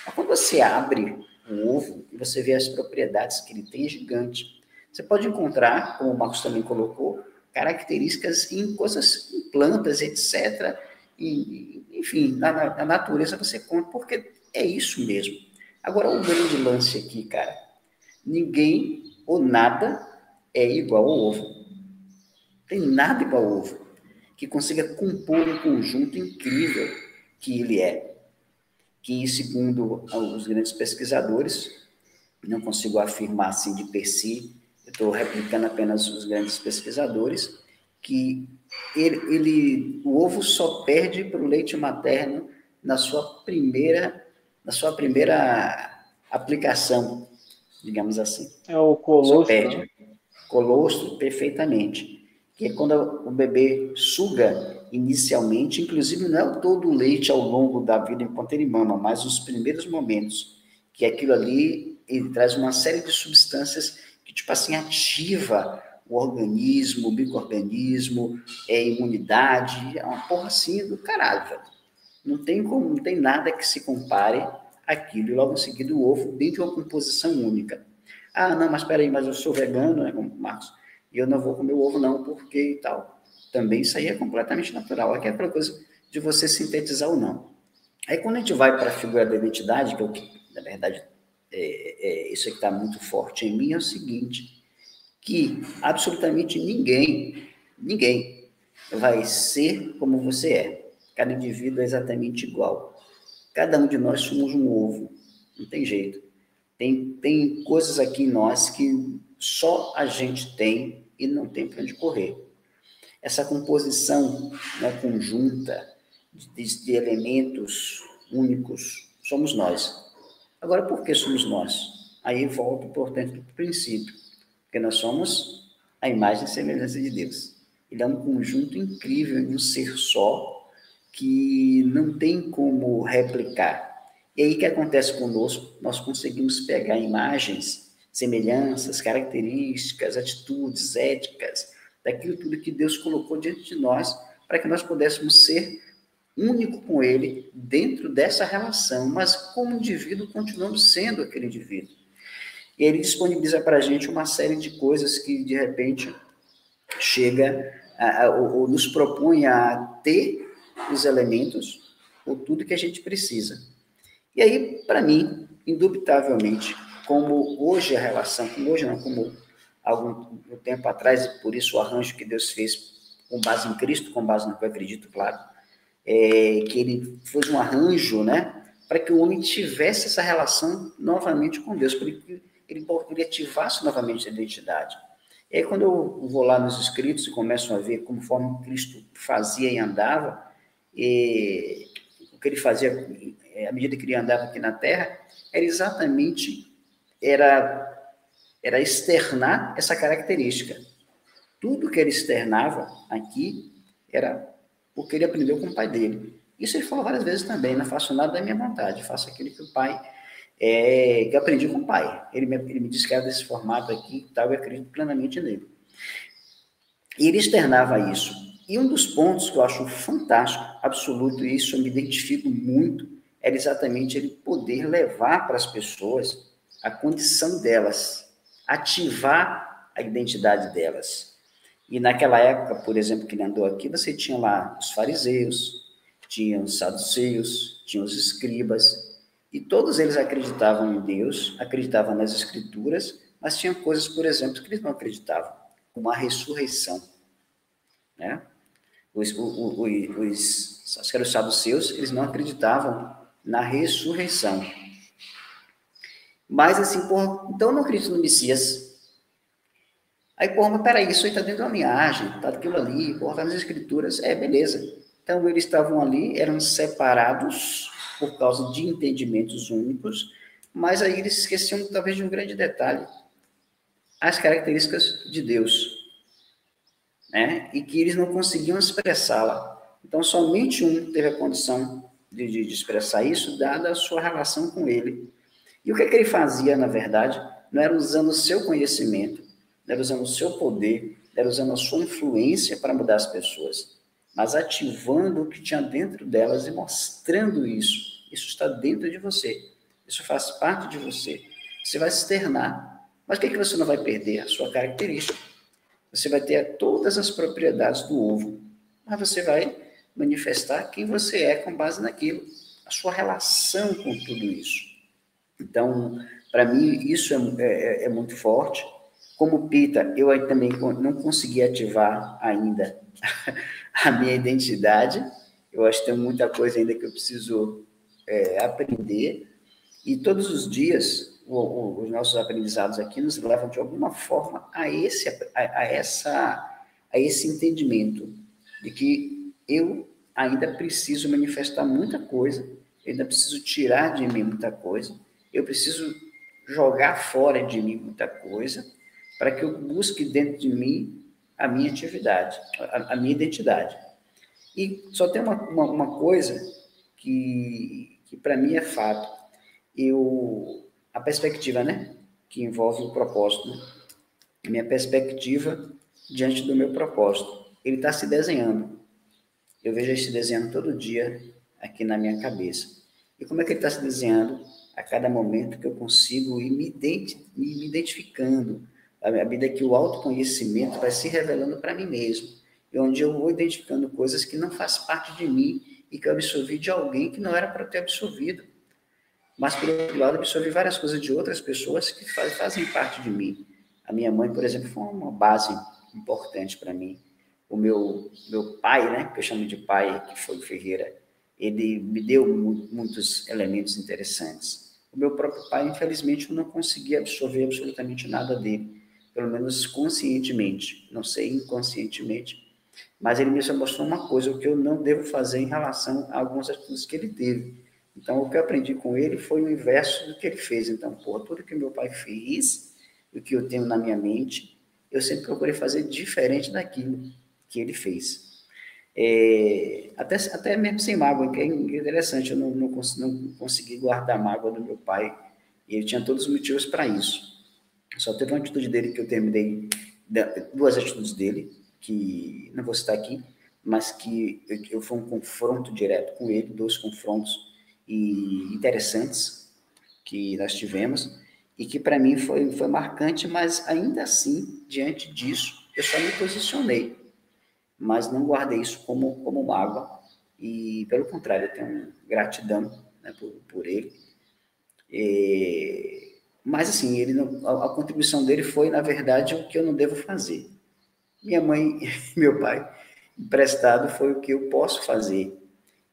Mas quando você abre o ovo e você vê as propriedades que ele tem, é gigante. Você pode encontrar, como o Marcos também colocou, características em coisas, em plantas, etc. E, enfim, na natureza você conta, porque é isso mesmo. Agora, o grande lance aqui, cara, ninguém ou nada é igual ao ovo. Tem nada igual ao ovo que consiga compor um conjunto incrível que ele é. Que, segundo os grandes pesquisadores, não consigo afirmar assim de per si, eu estou replicando apenas os grandes pesquisadores, que o ovo só perde para o leite materno na sua primeira aplicação, digamos assim. É o colostro. Só perde. Colostro, perfeitamente. Que é quando o bebê suga inicialmente, inclusive não é todo o leite ao longo da vida enquanto ele mama, mas os primeiros momentos, que aquilo ali, ele traz uma série de substâncias que, tipo assim, ativa o organismo, o micro-organismo, imunidade, é uma porra assim do caralho, velho. Não tem nada que se compare àquilo, e logo em seguida o ovo dentro de uma composição única. Ah, não, mas espera aí, mas eu sou vegano, né, como Marcos, e eu não vou comer o ovo não, porque e tal. Também isso aí é completamente natural. Aqui é aquela coisa de você sintetizar ou não. Aí quando a gente vai para a figura da identidade, que é o que, na verdade, isso que está muito forte em mim, é o seguinte, que absolutamente ninguém vai ser como você é. Cada indivíduo é exatamente igual. Cada um de nós somos um ovo. Não tem jeito. Tem coisas aqui em nós que só a gente tem e não tem para onde correr. Essa composição, né, conjunta de elementos únicos somos nós. Agora, por que somos nós? Aí volta, portanto, do princípio. Porque nós somos a imagem e semelhança de Deus. Ele é um conjunto incrível, um ser só, que não tem como replicar. E aí o que acontece conosco? Nós conseguimos pegar imagens, semelhanças, características, atitudes, éticas, daquilo tudo que Deus colocou diante de nós, para que nós pudéssemos ser único com Ele dentro dessa relação, mas como indivíduo continuamos sendo aquele indivíduo. E Ele disponibiliza para a gente uma série de coisas que, de repente, chega ou nos propõe a ter os elementos ou tudo que a gente precisa. E aí, para mim, indubitavelmente, como hoje a relação, como algum tempo atrás, e por isso o arranjo que Deus fez com base em Cristo, com base no que eu acredito, claro, que ele fez um arranjo, né, para que o homem tivesse essa relação novamente com Deus, para que ele ativasse novamente a identidade. E aí, quando eu vou lá nos escritos e começo a ver conforme Cristo fazia e andava, o que ele fazia à medida que ele andava aqui na Terra, era exatamente externar essa característica. Tudo que ele externava aqui era porque ele aprendeu com o pai dele. Isso ele falou várias vezes também, não faço nada da minha vontade, faço aquilo que o pai, que eu aprendi com o pai. Ele me disse que era desse formato aqui e tal, eu acredito plenamente nele. E ele externava isso. E um dos pontos que eu acho fantástico, absoluto, e isso eu me identifico muito, era exatamente ele poder levar para as pessoas a condição delas, ativar a identidade delas. E naquela época, por exemplo, que ele andou aqui, você tinha lá os fariseus, tinha os saduceus, tinha os escribas, e todos eles acreditavam em Deus, acreditavam nas escrituras, mas tinha coisas, por exemplo, que eles não acreditavam, como a ressurreição, né? Acho que eram os saduceus, eles não acreditavam na ressurreição. Mas assim, porra, então eu não acredito no Messias. Aí, porra, mas peraí, isso aí está dentro da linhagem, está aquilo ali, porra, está nas escrituras. É, beleza. Então eles estavam ali, eram separados por causa de entendimentos únicos, mas aí eles esqueciam talvez de um grande detalhe, as características de Deus, né? E que eles não conseguiam expressá-la. Então, somente um teve a condição de expressar isso, dada a sua relação com ele. E o que ele fazia, na verdade, não era usando o seu conhecimento, não era usando o seu poder, não era usando a sua influência para mudar as pessoas, mas ativando o que tinha dentro delas e mostrando isso. Isso está dentro de você. Isso faz parte de você. Você vai se externar. Mas o que você não vai perder? A sua característica. Você vai ter todas as propriedades do ovo, mas você vai manifestar quem você é com base naquilo, a sua relação com tudo isso. Então, para mim, isso é muito forte. Como Pita, eu também não consegui ativar ainda a minha identidade. Eu acho que tem muita coisa ainda que eu preciso aprender. E todos os dias, os nossos aprendizados aqui nos levam, de alguma forma, a esse entendimento de que eu ainda preciso manifestar muita coisa, eu ainda preciso tirar de mim muita coisa, eu preciso jogar fora de mim muita coisa, para que eu busque dentro de mim a minha atividade, a minha identidade. E só tem uma coisa que para mim é fato. A perspectiva, né, que envolve o propósito, né? Minha perspectiva diante do meu propósito. Ele está se desenhando. Eu vejo ele se desenhando todo dia aqui na minha cabeça. E como é que ele está se desenhando? A cada momento que eu consigo ir me identificando, à medida que o autoconhecimento vai se revelando para mim mesmo, e onde eu vou identificando coisas que não fazem parte de mim e que eu absorvi de alguém que não era para ter absorvido. Mas, por outro lado, absorvi várias coisas de outras pessoas que fazem parte de mim. A minha mãe, por exemplo, foi uma base importante para mim. O meu pai, né, que eu chamo de pai, que foi o Ferreira, ele me deu muitos elementos interessantes. O meu próprio pai, infelizmente, eu não consegui absorver absolutamente nada dele, pelo menos conscientemente, não sei inconscientemente, mas ele me só mostrou uma coisa, o que eu não devo fazer em relação a algumas atitudes que ele teve. Então, o que eu aprendi com ele foi o inverso do que ele fez. Então, tudo que meu pai fez, o que eu tenho na minha mente, eu sempre procurei fazer diferente daquilo que ele fez. Até mesmo sem mágoa, que é interessante, eu não consegui guardar mágoa do meu pai, e ele tinha todos os motivos para isso. Só teve uma atitude dele que eu terminei, duas atitudes dele, que não vou citar aqui, mas que eu foi um confronto direto com ele, dois confrontos interessantes que nós tivemos, e que para mim foi marcante, mas ainda assim, diante disso, eu só me posicionei, mas não guardei isso como mágoa, e pelo contrário, eu tenho gratidão, né, por ele. Mas assim, a contribuição dele foi, na verdade, o que eu não devo fazer. Minha mãe e meu pai emprestado foi o que eu posso fazer.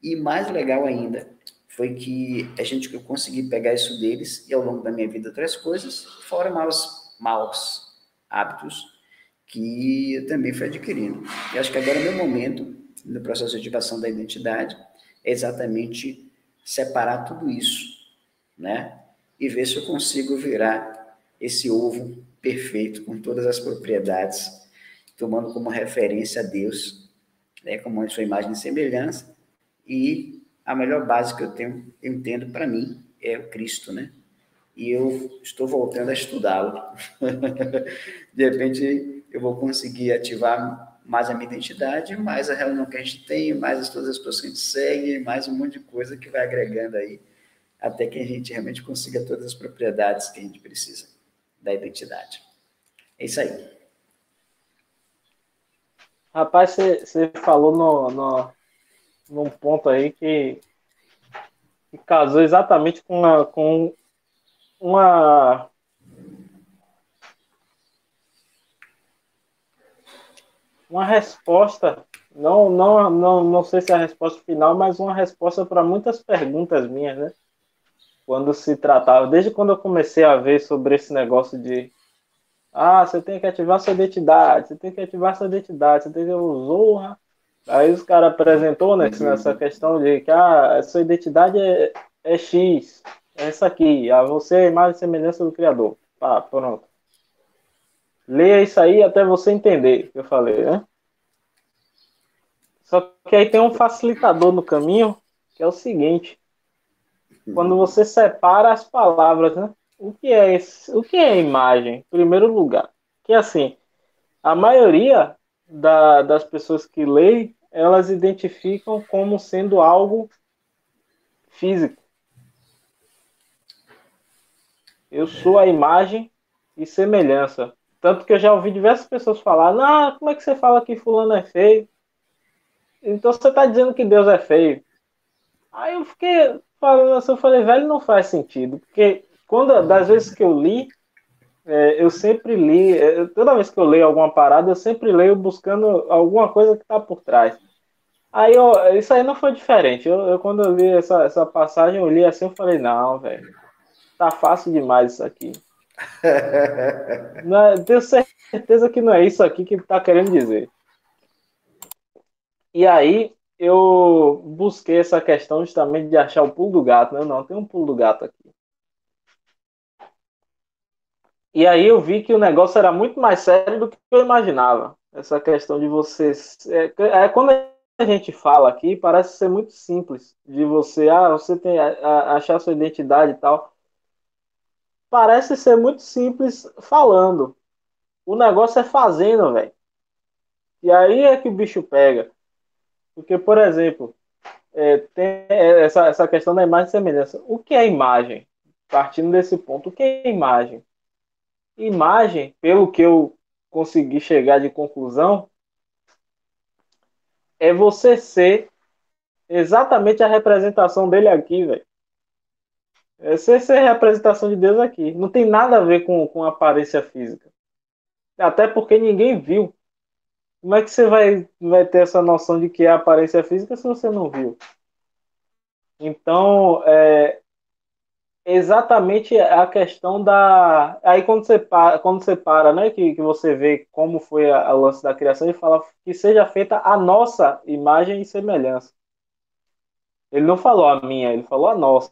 E mais legal ainda foi que eu consegui pegar isso deles e ao longo da minha vida outras coisas, fora maus hábitos que eu também fui adquirindo. E acho que agora é o meu momento, no processo de ativação da identidade, é exatamente separar tudo isso, né? E ver se eu consigo virar esse ovo perfeito, com todas as propriedades, tomando como referência a Deus, né, como a sua imagem e semelhança, e a melhor base que eu entendo para mim é o Cristo, né? E eu estou voltando a estudá-lo. De repente, eu vou conseguir ativar mais a minha identidade, mais a reunião que a gente tem, mais todas as pessoas que a gente segue, mais um monte de coisa que vai agregando aí, até que a gente realmente consiga todas as propriedades que a gente precisa da identidade. É isso aí. Rapaz, você falou num ponto aí que casou exatamente com uma, uma resposta, não sei se é a resposta final, mas uma resposta para muitas perguntas minhas, né? Quando se tratava, desde quando eu comecei a ver sobre esse negócio de você tem que ativar sua identidade, você tem que ativar sua identidade, você tem que usar. Aí os caras apresentou nessa questão de que a sua identidade é X, é essa aqui, você é a imagem e semelhança do Criador. Pá, pronto. Leia isso aí até você entender o que eu falei, né? Só que aí tem um facilitador no caminho, que é o seguinte: quando você separa as palavras, né? O que é imagem? Em primeiro lugar, que assim, a maioria das pessoas que leem, elas identificam como sendo algo físico. Eu sou a imagem e semelhança. Tanto que eu já ouvi diversas pessoas falar, não, como é que você fala que fulano é feio? Então você está dizendo que Deus é feio. Aí eu fiquei falando assim, eu falei, velho, não faz sentido. Porque das vezes que eu li, eu sempre li, toda vez que eu leio alguma parada, eu sempre leio buscando alguma coisa que está por trás. Aí isso aí não foi diferente. Quando eu li essa passagem, eu li assim, eu falei, não, velho, tá fácil demais isso aqui. Tenho certeza que não é isso aqui que ele tá querendo dizer. E aí eu busquei essa questão justamente de achar o pulo do gato. Não, tem um pulo do gato aqui. E aí eu vi que o negócio era muito mais sério do que eu imaginava. Essa questão de vocês. Quando a gente fala aqui, parece ser muito simples. De você tem achar sua identidade e tal. Parece ser muito simples falando. O negócio é fazendo, velho. E aí é que o bicho pega. Porque, por exemplo, tem essa questão da imagem e semelhança. O que é imagem? Partindo desse ponto, o que é imagem? Imagem, pelo que eu consegui chegar de conclusão, é você ser exatamente a representação dele aqui, velho. É você ser a representação de Deus aqui. Não tem nada a ver com a aparência física. Até porque ninguém viu. Como é que você vai ter essa noção de que é aparência física se você não viu? Então, exatamente a questão da. Aí quando você para, né, que você vê como foi a lance da criação, ele fala que seja feita a nossa imagem e semelhança. Ele não falou a minha, ele falou a nossa.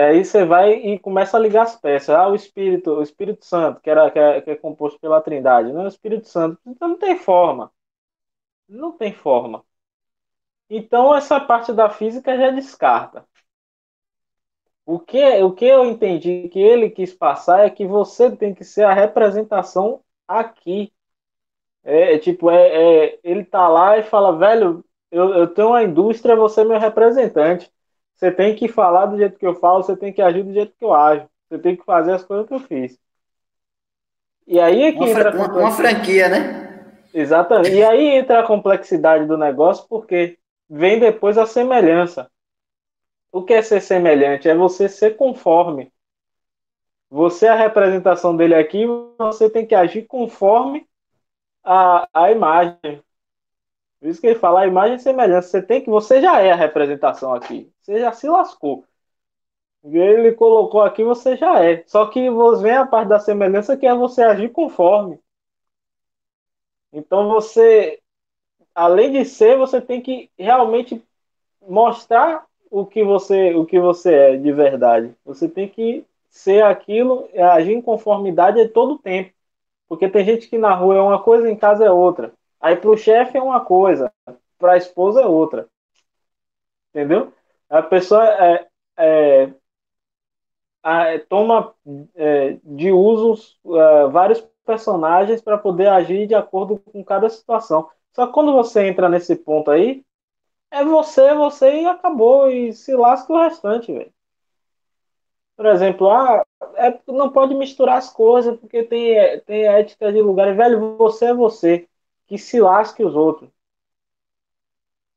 Aí você vai e começa a ligar as peças. O Espírito Santo, que é composto pela Trindade, né? O Espírito Santo. Então não tem forma. Não tem forma. Então essa parte da física já descarta. O que eu entendi que ele quis passar é que você tem que ser a representação aqui. Tipo, ele tá lá e fala, velho, eu tenho uma indústria, você é meu representante. Você tem que falar do jeito que eu falo, você tem que agir do jeito que eu ajo. Você tem que fazer as coisas que eu fiz. E aí é que entra uma franquia, né? Exatamente. E aí entra a complexidade do negócio, porque vem depois a semelhança. O que é ser semelhante? É você ser conforme. Você é a representação dele aqui, você tem que agir conforme a imagem. Por isso que ele fala a imagem e semelhança. Você já é a representação aqui. Você já se lascou. Ele colocou aqui, você já é. Só que vem a parte da semelhança que é você agir conforme. Então além de ser, você tem que realmente mostrar o que você é de verdade. Você tem que ser aquilo, agir em conformidade a todo tempo. Porque tem gente que na rua é uma coisa, em casa é outra. Aí para o chefe é uma coisa, para a esposa é outra. Entendeu? A pessoa toma de usos vários personagens para poder agir de acordo com cada situação. Só que quando você entra nesse ponto aí, é você e acabou, e se lasca o restante, velho. Por exemplo, não pode misturar as coisas, porque tem ética de lugar. Velho, você é você, que se lasque os outros.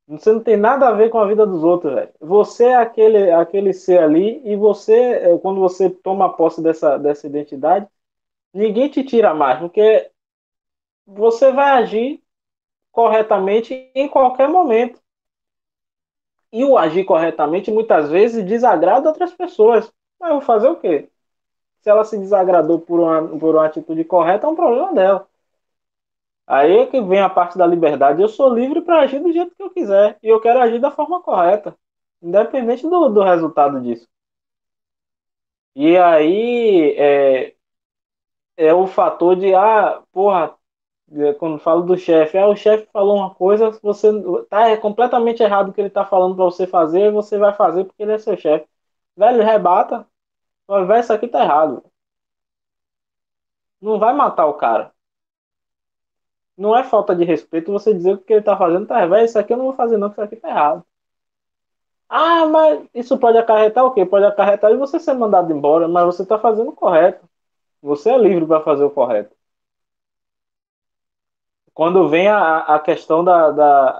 Você não tem nada a ver com a vida dos outros, velho. Você é aquele ser ali, e quando você toma posse dessa identidade, ninguém te tira mais, porque você vai agir corretamente em qualquer momento. E o agir corretamente muitas vezes desagrada outras pessoas. Mas eu vou fazer o quê? Se ela se desagradou por uma atitude correta, é um problema dela. Aí é que vem a parte da liberdade. Eu sou livre para agir do jeito que eu quiser. E eu quero agir da forma correta, independente do resultado disso. E aí é o fator de, porra, quando falo do chefe, o chefe falou uma coisa, você tá completamente errado o que ele tá falando para você fazer, você vai fazer porque ele é seu chefe. Velho, rebata. Velho, isso aqui tá errado. Não vai matar o cara. Não é falta de respeito você dizer que o que ele tá fazendo tá errado. Velho, isso aqui eu não vou fazer não, porque isso aqui tá errado. Mas isso pode acarretar o quê? Pode acarretar e você ser mandado embora, mas você tá fazendo o correto. Você é livre para fazer o correto. Quando vem a questão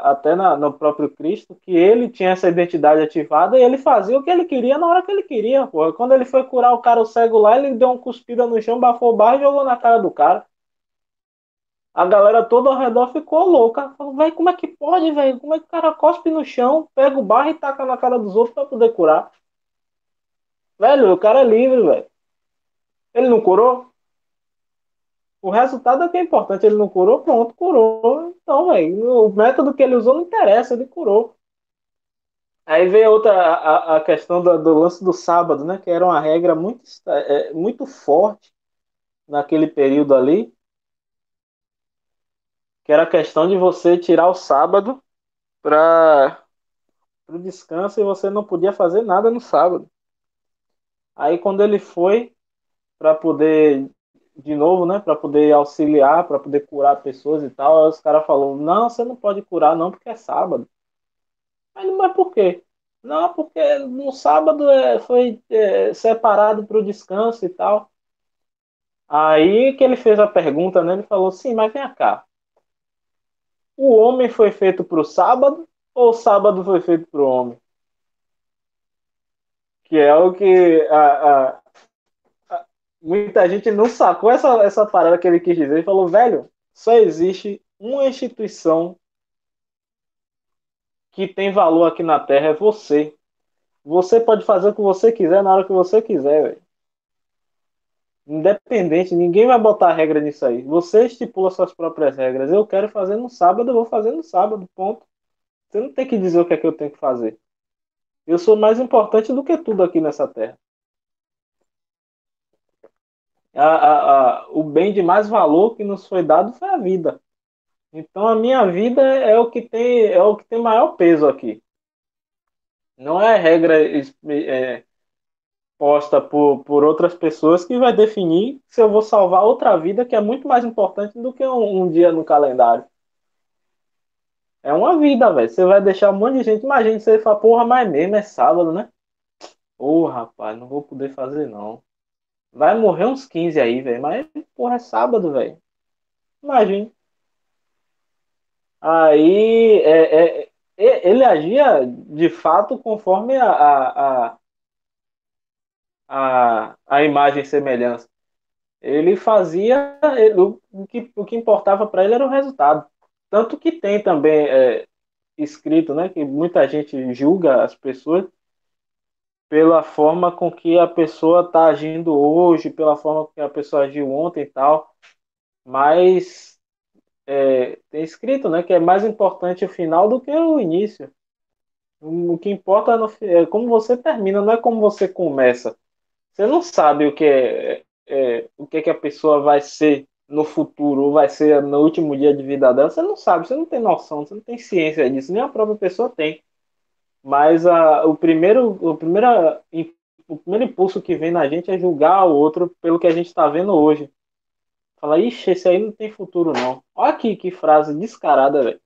até no próprio Cristo, que ele tinha essa identidade ativada e ele fazia o que ele queria na hora que ele queria, porra. Quando ele foi curar o cara o cego lá, ele deu uma cuspida no chão, bafou o barro e jogou na cara do cara. A galera toda ao redor ficou louca. Falou, velho, como é que pode, velho? Como é que o cara cospe no chão, pega o barro e taca na cara dos outros pra poder curar? Velho, o cara é livre, velho. Ele não curou? O resultado é que é importante. Ele não curou, pronto, curou. Então, velho, o método que ele usou não interessa, ele curou. Aí veio a questão do lance do sábado, né? Que era uma regra muito forte naquele período ali, que era a questão de você tirar o sábado para o descanso e você não podia fazer nada no sábado. Aí quando ele foi para poder, de novo, né? Para poder auxiliar, para poder curar pessoas e tal, aí os caras falaram, não, você não pode curar não, porque é sábado. Aí ele, mas por quê? Não, porque no sábado foi separado para o descanso e tal. Aí que ele fez a pergunta, né? Ele falou, sim, mas vem cá. O homem foi feito para o sábado ou o sábado foi feito para o homem? Que é o que muita gente não sacou essa parada que ele quis dizer. Ele falou, velho, só existe uma instituição que tem valor aqui na Terra, é você. Você pode fazer o que você quiser na hora que você quiser, velho. Independente, ninguém vai botar regra nisso aí. Você estipula suas próprias regras. Eu quero fazer no sábado, eu vou fazer no sábado, ponto. Você não tem que dizer o que é que eu tenho que fazer. Eu sou mais importante do que tudo aqui nessa terra. O bem de mais valor que nos foi dado foi a vida. Então a minha vida é o que tem maior peso aqui. Não é regra posta por outras pessoas que vai definir se eu vou salvar outra vida que é muito mais importante do que um dia no calendário. É uma vida, velho. Você vai deixar um monte de gente. Imagina você fala, porra, mas mesmo é sábado, né? Ô, rapaz, não vou poder fazer não. Vai morrer uns 15 aí, velho. Mas, porra, é sábado, velho. Imagina. Aí, ele agia de fato conforme a imagem e semelhança. Ele fazia. O que importava para ele era o resultado. Tanto que tem também escrito, né? Que muita gente julga as pessoas pela forma com que a pessoa está agindo hoje, pela forma com que a pessoa agiu ontem e tal. Mas tem escrito, né, que é mais importante o final do que o início. O que importa é como você termina, não é como você começa. Você não sabe o que a pessoa vai ser no futuro, ou vai ser no último dia de vida dela. Você não sabe, você não tem noção, você não tem ciência disso, nem a própria pessoa tem. Mas o primeiro impulso que vem na gente é julgar o outro pelo que a gente está vendo hoje. Fala, ixi, esse aí não tem futuro, não. Olha aqui, que frase descarada, velho.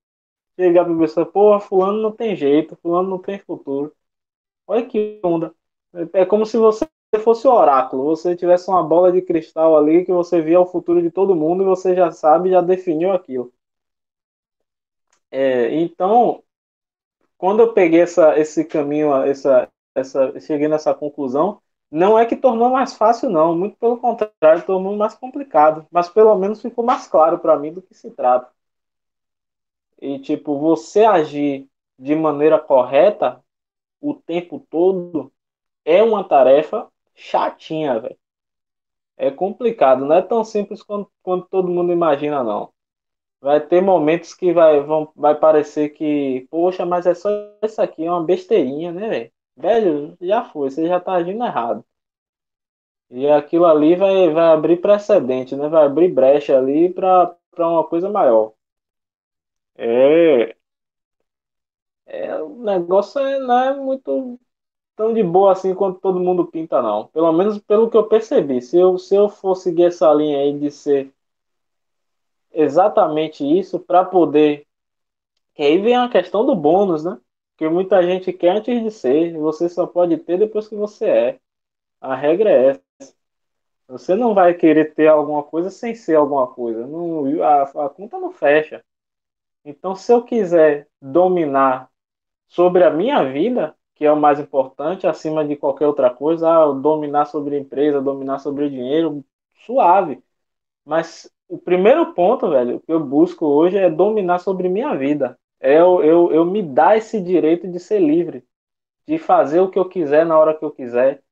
Chegar pra pessoa, porra, fulano não tem jeito, fulano não tem futuro. Olha que onda. É como se você fosse o oráculo, você tivesse uma bola de cristal ali que você via o futuro de todo mundo e você já sabe, já definiu aquilo. Então, quando eu peguei esse caminho, cheguei nessa conclusão, não é que tornou mais fácil, não. Muito pelo contrário, tornou mais complicado. Mas pelo menos ficou mais claro para mim do que se trata. E, tipo, você agir de maneira correta o tempo todo é uma tarefa chatinha, velho. É complicado, não é tão simples quanto todo mundo imagina, não. Vai ter momentos que vai parecer que, poxa, mas é só isso aqui, é uma besteirinha, né, velho? Velho, já foi, você já tá agindo errado. E aquilo ali vai abrir precedente, né? Vai abrir brecha ali para uma coisa maior. É, o negócio não é muito tão de boa assim quanto todo mundo pinta, não. Pelo menos pelo que eu percebi. Se eu for seguir essa linha aí de ser exatamente isso, para poder. Que aí vem a questão do bônus, né? Que muita gente quer antes de ser. Você só pode ter depois que você é. A regra é essa. Você não vai querer ter alguma coisa sem ser alguma coisa. Não, a conta não fecha. Então, se eu quiser dominar sobre a minha vida, que é o mais importante, acima de qualquer outra coisa, dominar sobre a empresa, dominar sobre o dinheiro, suave. Mas o primeiro ponto, velho, que eu busco hoje é dominar sobre minha vida. Eu me dar esse direito de ser livre, de fazer o que eu quiser na hora que eu quiser,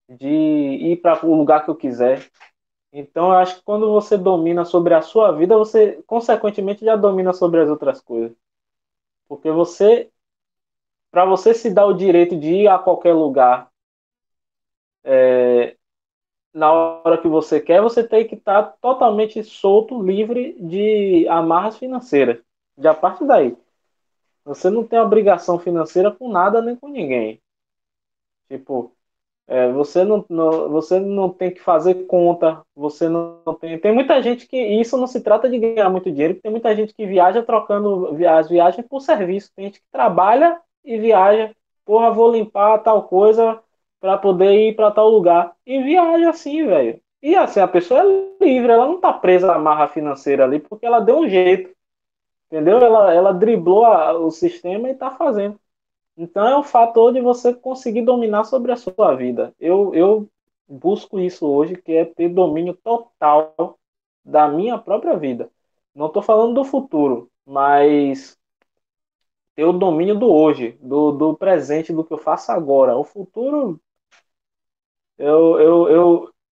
de ir para o lugar que eu quiser. Então, eu acho que quando você domina sobre a sua vida, você, consequentemente, já domina sobre as outras coisas. Porque para você se dar o direito de ir a qualquer lugar na hora que você quer, você tem que estar totalmente solto, livre de amarras financeiras. Já parte daí. Você não tem obrigação financeira com nada nem com ninguém. Tipo, você não tem que fazer conta, você não tem. Tem muita gente que. E isso não se trata de ganhar muito dinheiro, porque tem muita gente que viaja trocando as viagens por serviço. Tem gente que trabalha e viaja. Porra, vou limpar tal coisa para poder ir para tal lugar. E viaja assim, velho. E assim, a pessoa é livre, ela não tá presa à marra financeira ali, porque ela deu um jeito, entendeu? Ela driblou o sistema e tá fazendo. Então é o fator de você conseguir dominar sobre a sua vida. Eu busco isso hoje, que é ter domínio total da minha própria vida. Não estou falando do futuro, mas ter o domínio do hoje, do presente, do que eu faço agora. O futuro,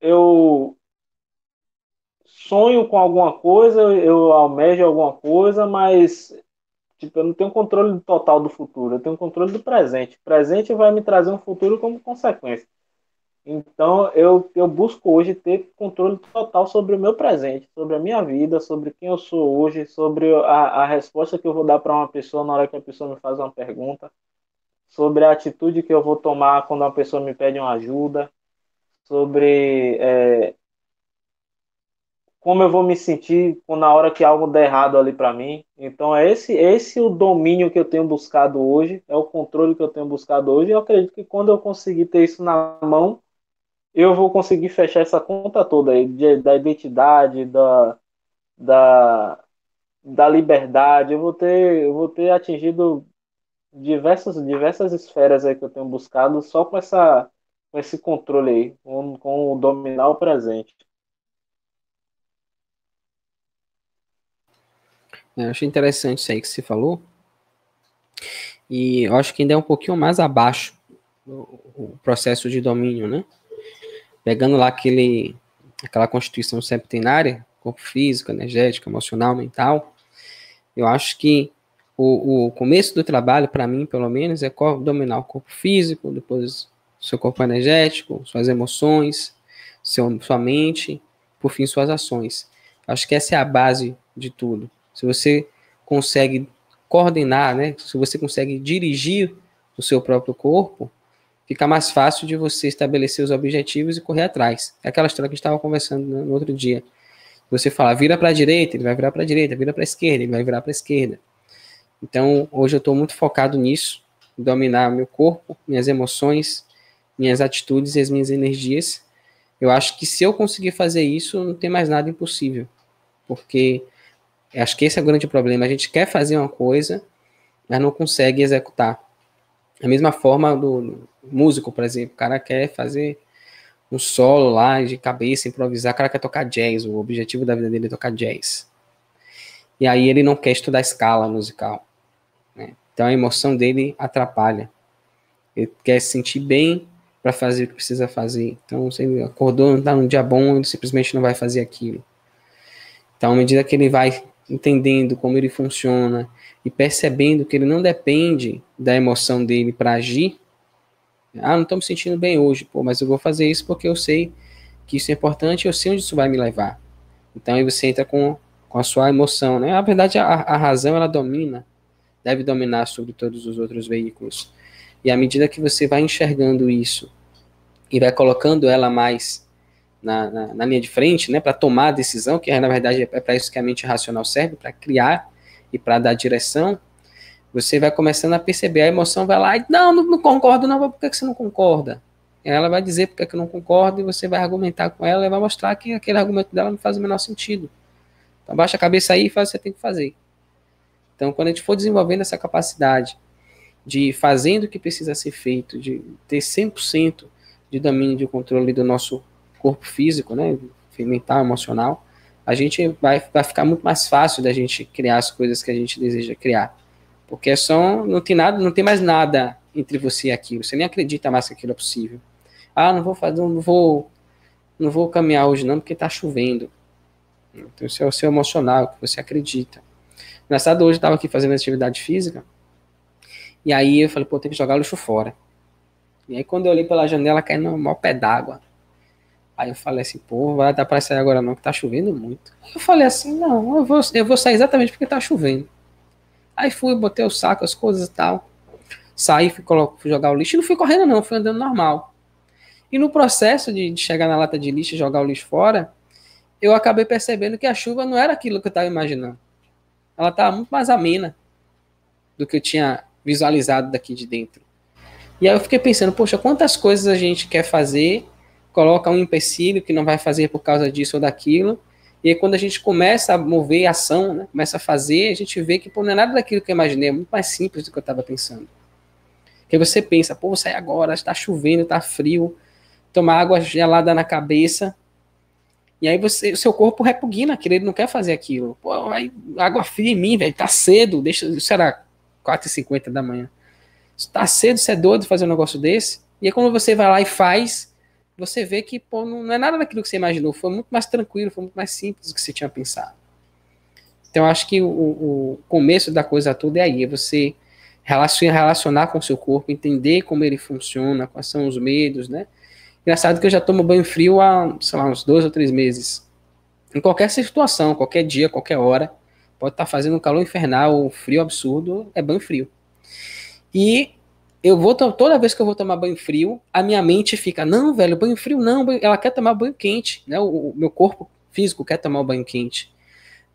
eu sonho com alguma coisa, eu almejo alguma coisa, mas tipo, eu não tenho controle total do futuro, eu tenho controle do presente. O presente vai me trazer um futuro como consequência. Então, eu busco hoje ter controle total sobre o meu presente, sobre a minha vida, sobre quem eu sou hoje, sobre a resposta que eu vou dar para uma pessoa na hora que a pessoa me faz uma pergunta, sobre a atitude que eu vou tomar quando uma pessoa me pede uma ajuda, sobre como eu vou me sentir na hora que algo der errado ali para mim. Então é esse o domínio que eu tenho buscado hoje, é o controle que eu tenho buscado hoje. E eu acredito que quando eu conseguir ter isso na mão, eu vou conseguir fechar essa conta toda aí, da identidade, da, da liberdade. Eu vou ter atingido diversas esferas aí que eu tenho buscado só com esse controle aí, com o dominar o presente. Eu achei interessante isso aí que você falou. E eu acho que ainda é um pouquinho mais abaixo o processo de domínio, né? Pegando lá aquela constituição septenária, corpo físico, energético, emocional, mental, eu acho que o começo do trabalho, para mim, pelo menos, é dominar o corpo físico, depois seu corpo energético, suas emoções, sua mente, por fim, suas ações. Acho que essa é a base de tudo. Se você consegue coordenar, né? Se você consegue dirigir o seu próprio corpo, fica mais fácil de você estabelecer os objetivos e correr atrás. É aquela história que a gente estava conversando no outro dia, Você fala, vira para a direita, ele vai virar para a direita, vira para a esquerda, ele vai virar para a esquerda. Então, hoje eu estou muito focado nisso, dominar meu corpo, minhas emoções, minhas atitudes e as minhas energias. Eu acho que se eu conseguir fazer isso, não tem mais nada impossível. Porque eu acho que esse é o grande problema. A gente quer fazer uma coisa, mas não consegue executar. Da mesma forma do músico, por exemplo. O cara quer fazer um solo lá de cabeça, improvisar. O cara quer tocar jazz. O objetivo da vida dele é tocar jazz. E aí ele não quer estudar escala musical, né? Então a emoção dele atrapalha. Ele quer se sentir bem para fazer o que precisa fazer. Então, se ele acordou, não está num dia bom, ele simplesmente não vai fazer aquilo. Então, à medida que ele vai entendendo como ele funciona e percebendo que ele não depende da emoção dele para agir, não estou me sentindo bem hoje, mas eu vou fazer isso porque eu sei que isso é importante, eu sei onde isso vai me levar. Então, aí você entra com a sua emoção, né? Na verdade, a razão, ela deve dominar sobre todos os outros veículos. E à medida que você vai enxergando isso e vai colocando ela mais na linha de frente, né, para tomar a decisão, que na verdade é para isso que a mente racional serve, para criar e para dar direção, você vai começando a perceber, a emoção vai lá e não concordo, não, por que você não concorda? Ela vai dizer por que eu não concordo e você vai argumentar com ela e vai mostrar que aquele argumento dela não faz o menor sentido. Então baixa a cabeça aí e faz o que você tem que fazer. Então quando a gente for desenvolvendo essa capacidade de fazendo o que precisa ser feito, de ter 100% de domínio de controle do nosso corpo físico, né, mental, emocional, a gente vai ficar muito mais fácil da gente criar as coisas que a gente deseja criar. Porque não tem mais nada entre você e aquilo. Você nem acredita mais que aquilo é possível. Não vou caminhar hoje não, porque está chovendo. Então, isso é o seu emocional, que você acredita. Engraçado, hoje eu estava aqui fazendo atividade física, e aí eu falei, tem que jogar o lixo fora. E aí quando eu olhei pela janela, caiu no maior pé d'água. Aí eu falei assim, vai dar pra sair agora não, que tá chovendo muito. Aí eu falei assim, não, eu vou sair exatamente porque tá chovendo. Aí fui, botei o saco, as coisas e tal. Saí, fui jogar o lixo, e não fui correndo não, fui andando normal. E no processo de chegar na lata de lixo e jogar o lixo fora, eu acabei percebendo que a chuva não era aquilo que eu estava imaginando. Ela estava muito mais amena do que eu tinha visualizado daqui de dentro. E aí eu fiquei pensando, poxa, quantas coisas a gente quer fazer, coloca um empecilho que não vai fazer por causa disso ou daquilo, e aí quando a gente começa a mover a ação, né, começa a fazer, a gente vê que não é nada daquilo que eu imaginei, é muito mais simples do que eu estava pensando. Porque você pensa, vou sair agora, está chovendo, está frio, tomar água gelada na cabeça, e aí o seu corpo repugna aquilo, ele não quer fazer aquilo. Aí, água fria em mim, velho, tá cedo, isso era 4h50 da manhã. Tá cedo, você é doido fazer um negócio desse? E aí quando você vai lá e faz, você vê que não é nada daquilo que você imaginou, foi muito mais tranquilo, foi muito mais simples do que você tinha pensado. Então eu acho que o começo da coisa toda é aí, é você relacionar com o seu corpo, entender como ele funciona, quais são os medos, né? Engraçado que eu já tomo banho frio há, sei lá, uns 2 ou 3 meses. Em qualquer situação, qualquer dia, qualquer hora, pode estar fazendo um calor infernal, um frio absurdo, é banho frio. E toda vez que eu vou tomar banho frio, a minha mente fica, não, velho, banho frio não, ela quer tomar banho quente, né? O meu corpo físico quer tomar o banho quente.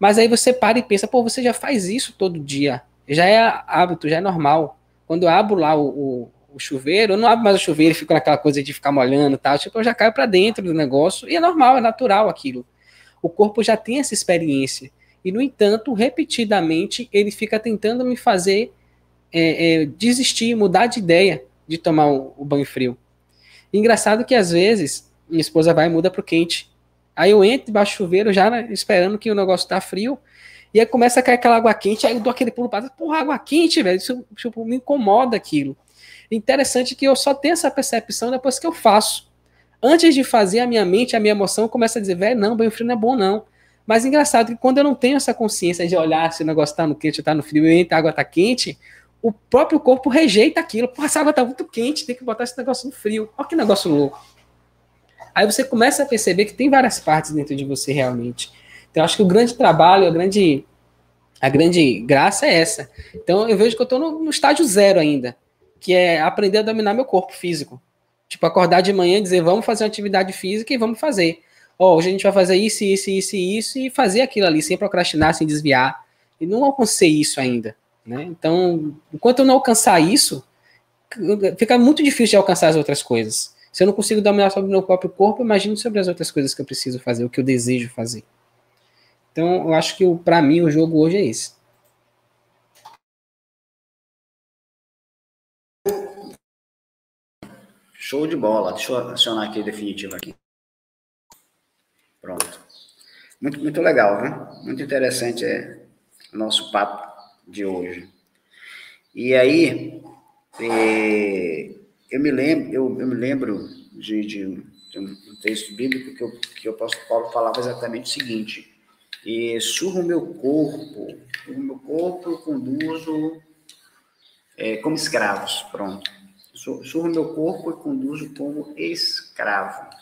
Mas aí você para e pensa, você já faz isso todo dia, já é hábito, já é normal. Quando eu abro lá o chuveiro, eu não abro mais o chuveiro e fico naquela coisa de ficar molhando e tal, eu já caio para dentro do negócio, e é normal, é natural aquilo. O corpo já tem essa experiência, e no entanto, repetidamente, ele fica tentando me fazer desistir, mudar de ideia de tomar o banho frio. Engraçado que às vezes minha esposa vai e muda pro quente. Aí eu entro debaixo do chuveiro já, né, esperando que o negócio tá frio, e aí começa a cair aquela água quente, aí eu dou aquele pulo para trás, água quente, velho, isso me incomoda aquilo. Interessante que eu só tenho essa percepção depois que eu faço. Antes de fazer, a minha mente, a minha emoção começa a dizer, velho, não, banho frio não é bom não. Mas engraçado que quando eu não tenho essa consciência de olhar se o negócio tá no quente ou tá no frio, e a água tá quente, o próprio corpo rejeita aquilo. Essa água tá muito quente, tem que botar esse negócio no frio. Olha que negócio louco. Aí você começa a perceber que tem várias partes dentro de você realmente. Então eu acho que o grande trabalho, a grande graça é essa. Então eu vejo que eu estou no estágio 0 ainda, que é aprender a dominar meu corpo físico. Tipo, acordar de manhã e dizer, vamos fazer uma atividade física e vamos fazer. Ó, hoje a gente vai fazer isso, isso, isso e isso, e fazer aquilo ali, sem procrastinar, sem desviar. E não alcancei isso ainda, né? Então, enquanto eu não alcançar isso, fica muito difícil de alcançar as outras coisas. Se eu não consigo dominar sobre o meu próprio corpo, imagine sobre as outras coisas que eu preciso fazer, o que eu desejo fazer. Então, eu acho que para mim o jogo hoje é esse. Show de bola. Deixa eu acionar aqui o definitivo aqui. Pronto. Muito, muito legal, viu? Muito interessante o nosso papo de hoje. E aí, eu me lembro de um texto bíblico que o apóstolo Paulo falava exatamente o seguinte: surro o meu corpo eu conduzo como escravos. Pronto. Surro o meu corpo e conduzo como escravo.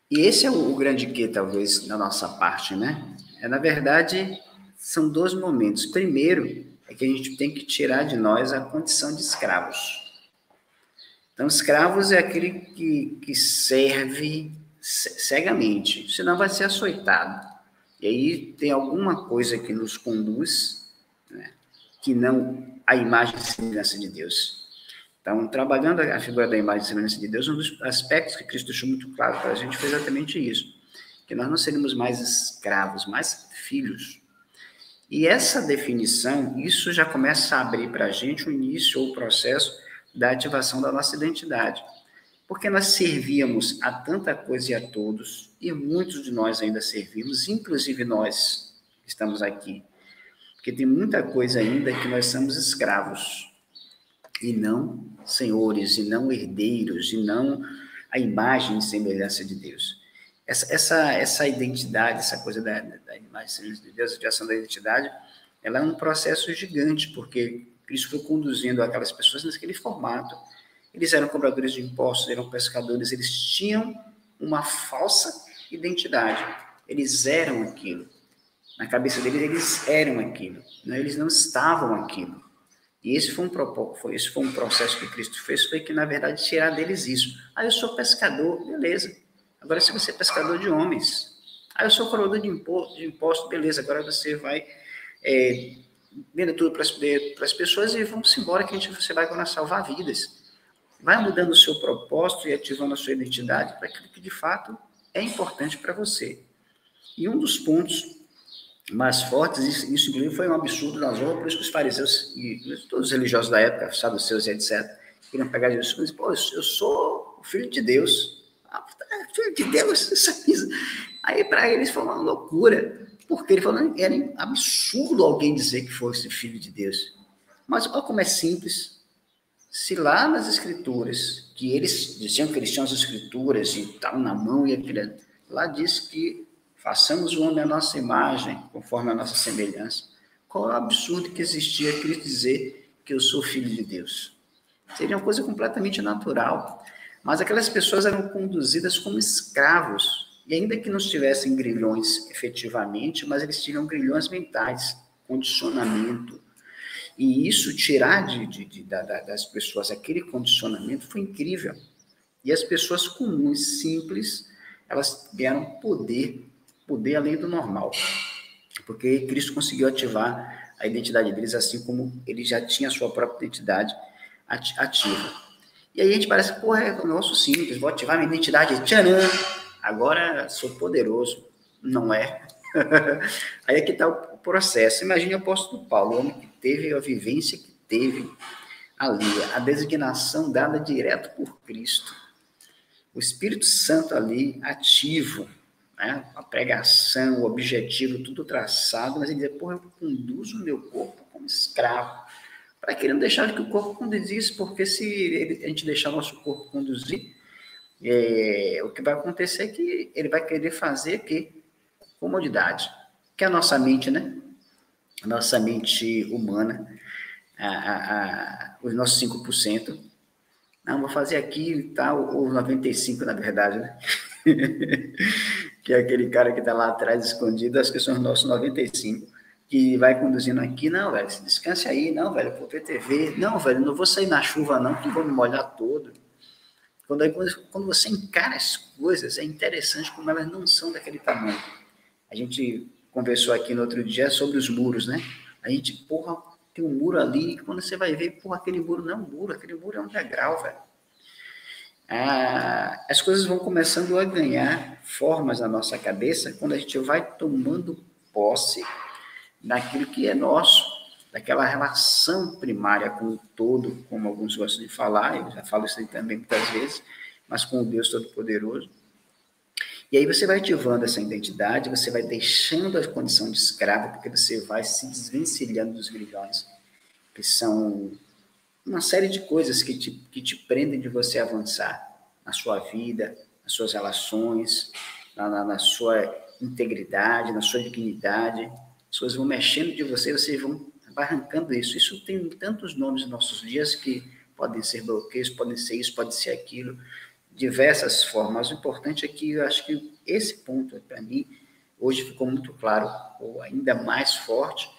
E esse é o grande quê, talvez, da nossa parte, né? Na verdade, são dois momentos. Primeiro, é que a gente tem que tirar de nós a condição de escravos. Então, escravos é aquele que serve cegamente, senão vai ser açoitado. E aí tem alguma coisa que nos conduz, né, que não a imagem e semelhança de Deus. Então, trabalhando a figura da imagem e semelhança de Deus, um dos aspectos que Cristo deixou muito claro para a gente foi exatamente isso, que nós não seríamos mais escravos, mas filhos. E essa definição, isso já começa a abrir para a gente o início ou o processo da ativação da nossa identidade. Porque nós servíamos a tanta coisa e a todos, e muitos de nós ainda servimos, inclusive nós que estamos aqui, porque tem muita coisa ainda que nós somos escravos, e não senhores, e não herdeiros, e não a imagem e semelhança de Deus. Essa identidade, essa coisa da imagem e semelhança de Deus, a ativação da identidade, ela é um processo gigante, porque Cristo foi conduzindo aquelas pessoas naquele formato. Eles eram cobradores de impostos, eram pescadores, eles tinham uma falsa identidade. Eles eram aquilo. Na cabeça deles, eles eram aquilo. Né? Eles não estavam aquilo. E esse foi um processo que Cristo fez, foi que, na verdade, tirar deles isso. Eu sou pescador, beleza. Agora, se você é pescador de homens. Eu sou cobrador de imposto, beleza. Agora você vai vender tudo para as pessoas e vamos embora que você vai agora salvar vidas. Vai mudando o seu propósito e ativando a sua identidade para aquilo que, de fato, é importante para você. E um dos pontos mais fortes, isso inclusive foi um absurdo nas obras, por isso que os fariseus e todos os religiosos da época, saduceus e etc., queriam pegar Jesus e dizer, eu sou filho de Deus. Filho de Deus? Aí para eles foi uma loucura, porque ele falou que era absurdo alguém dizer que fosse filho de Deus. Mas olha como é simples. Se lá nas escrituras, que eles diziam que eles tinham as escrituras e estavam na mão, e aquilo, lá diz que façamos o homem à nossa imagem, conforme a nossa semelhança. Qual é o absurdo que existia Cristo dizer que eu sou filho de Deus? Seria uma coisa completamente natural. Mas aquelas pessoas eram conduzidas como escravos, e ainda que não tivessem grilhões efetivamente, mas eles tinham grilhões mentais, condicionamento. E isso, tirar das pessoas aquele condicionamento foi incrível. E as pessoas comuns, simples, elas ganharam poder além do normal. Porque Cristo conseguiu ativar a identidade deles, assim como ele já tinha a sua própria identidade ativa. E aí a gente parece, é um negócio simples, vou ativar minha identidade, tcharam, agora sou poderoso. Não é. Aí aqui está o processo. Imagine o apóstolo Paulo, o homem que teve a vivência que teve ali, a designação dada direto por Cristo. O Espírito Santo ali, ativo, né? A pregação, o objetivo, tudo traçado, mas ele dizia, eu conduzo o meu corpo como escravo. Para que ele não deixar que o corpo conduzisse, porque se a gente deixar o nosso corpo conduzir, o que vai acontecer é que ele vai querer fazer comodidade, que é a nossa mente, né? A nossa mente humana, os nossos 5%. Não, vou fazer aqui e tal, ou 95%, na verdade, né? Que é aquele cara que está lá atrás escondido, acho que são os nossos 95%, que vai conduzindo aqui, não, velho, descanse aí, não, velho, vou ver TV, não, velho, não vou sair na chuva, não, que vou me molhar todo. Quando você encara as coisas, é interessante como elas não são daquele tamanho. A gente conversou aqui no outro dia sobre os muros, né? A gente, porra, tem um muro ali, e quando você vai ver, porra, aquele muro não é um muro, aquele muro é um degrau, velho. As coisas vão começando a ganhar formas na nossa cabeça quando a gente vai tomando posse daquilo que é nosso, daquela relação primária com o todo, como alguns gostam de falar, eu já falo isso aí também muitas vezes, mas com o Deus Todo-Poderoso. E aí você vai ativando essa identidade, você vai deixando a condição de escravo, porque você vai se desvencilhando dos grilhões, que são uma série de coisas que te prendem de você avançar na sua vida, nas suas relações, na sua integridade, na sua dignidade. As coisas vão mexendo de você, vocês vão arrancando isso. Isso tem tantos nomes nos nossos dias que podem ser bloqueios, podem ser isso, pode ser aquilo, diversas formas. O importante é que eu acho que esse ponto, para mim, hoje ficou muito claro, ou ainda mais forte,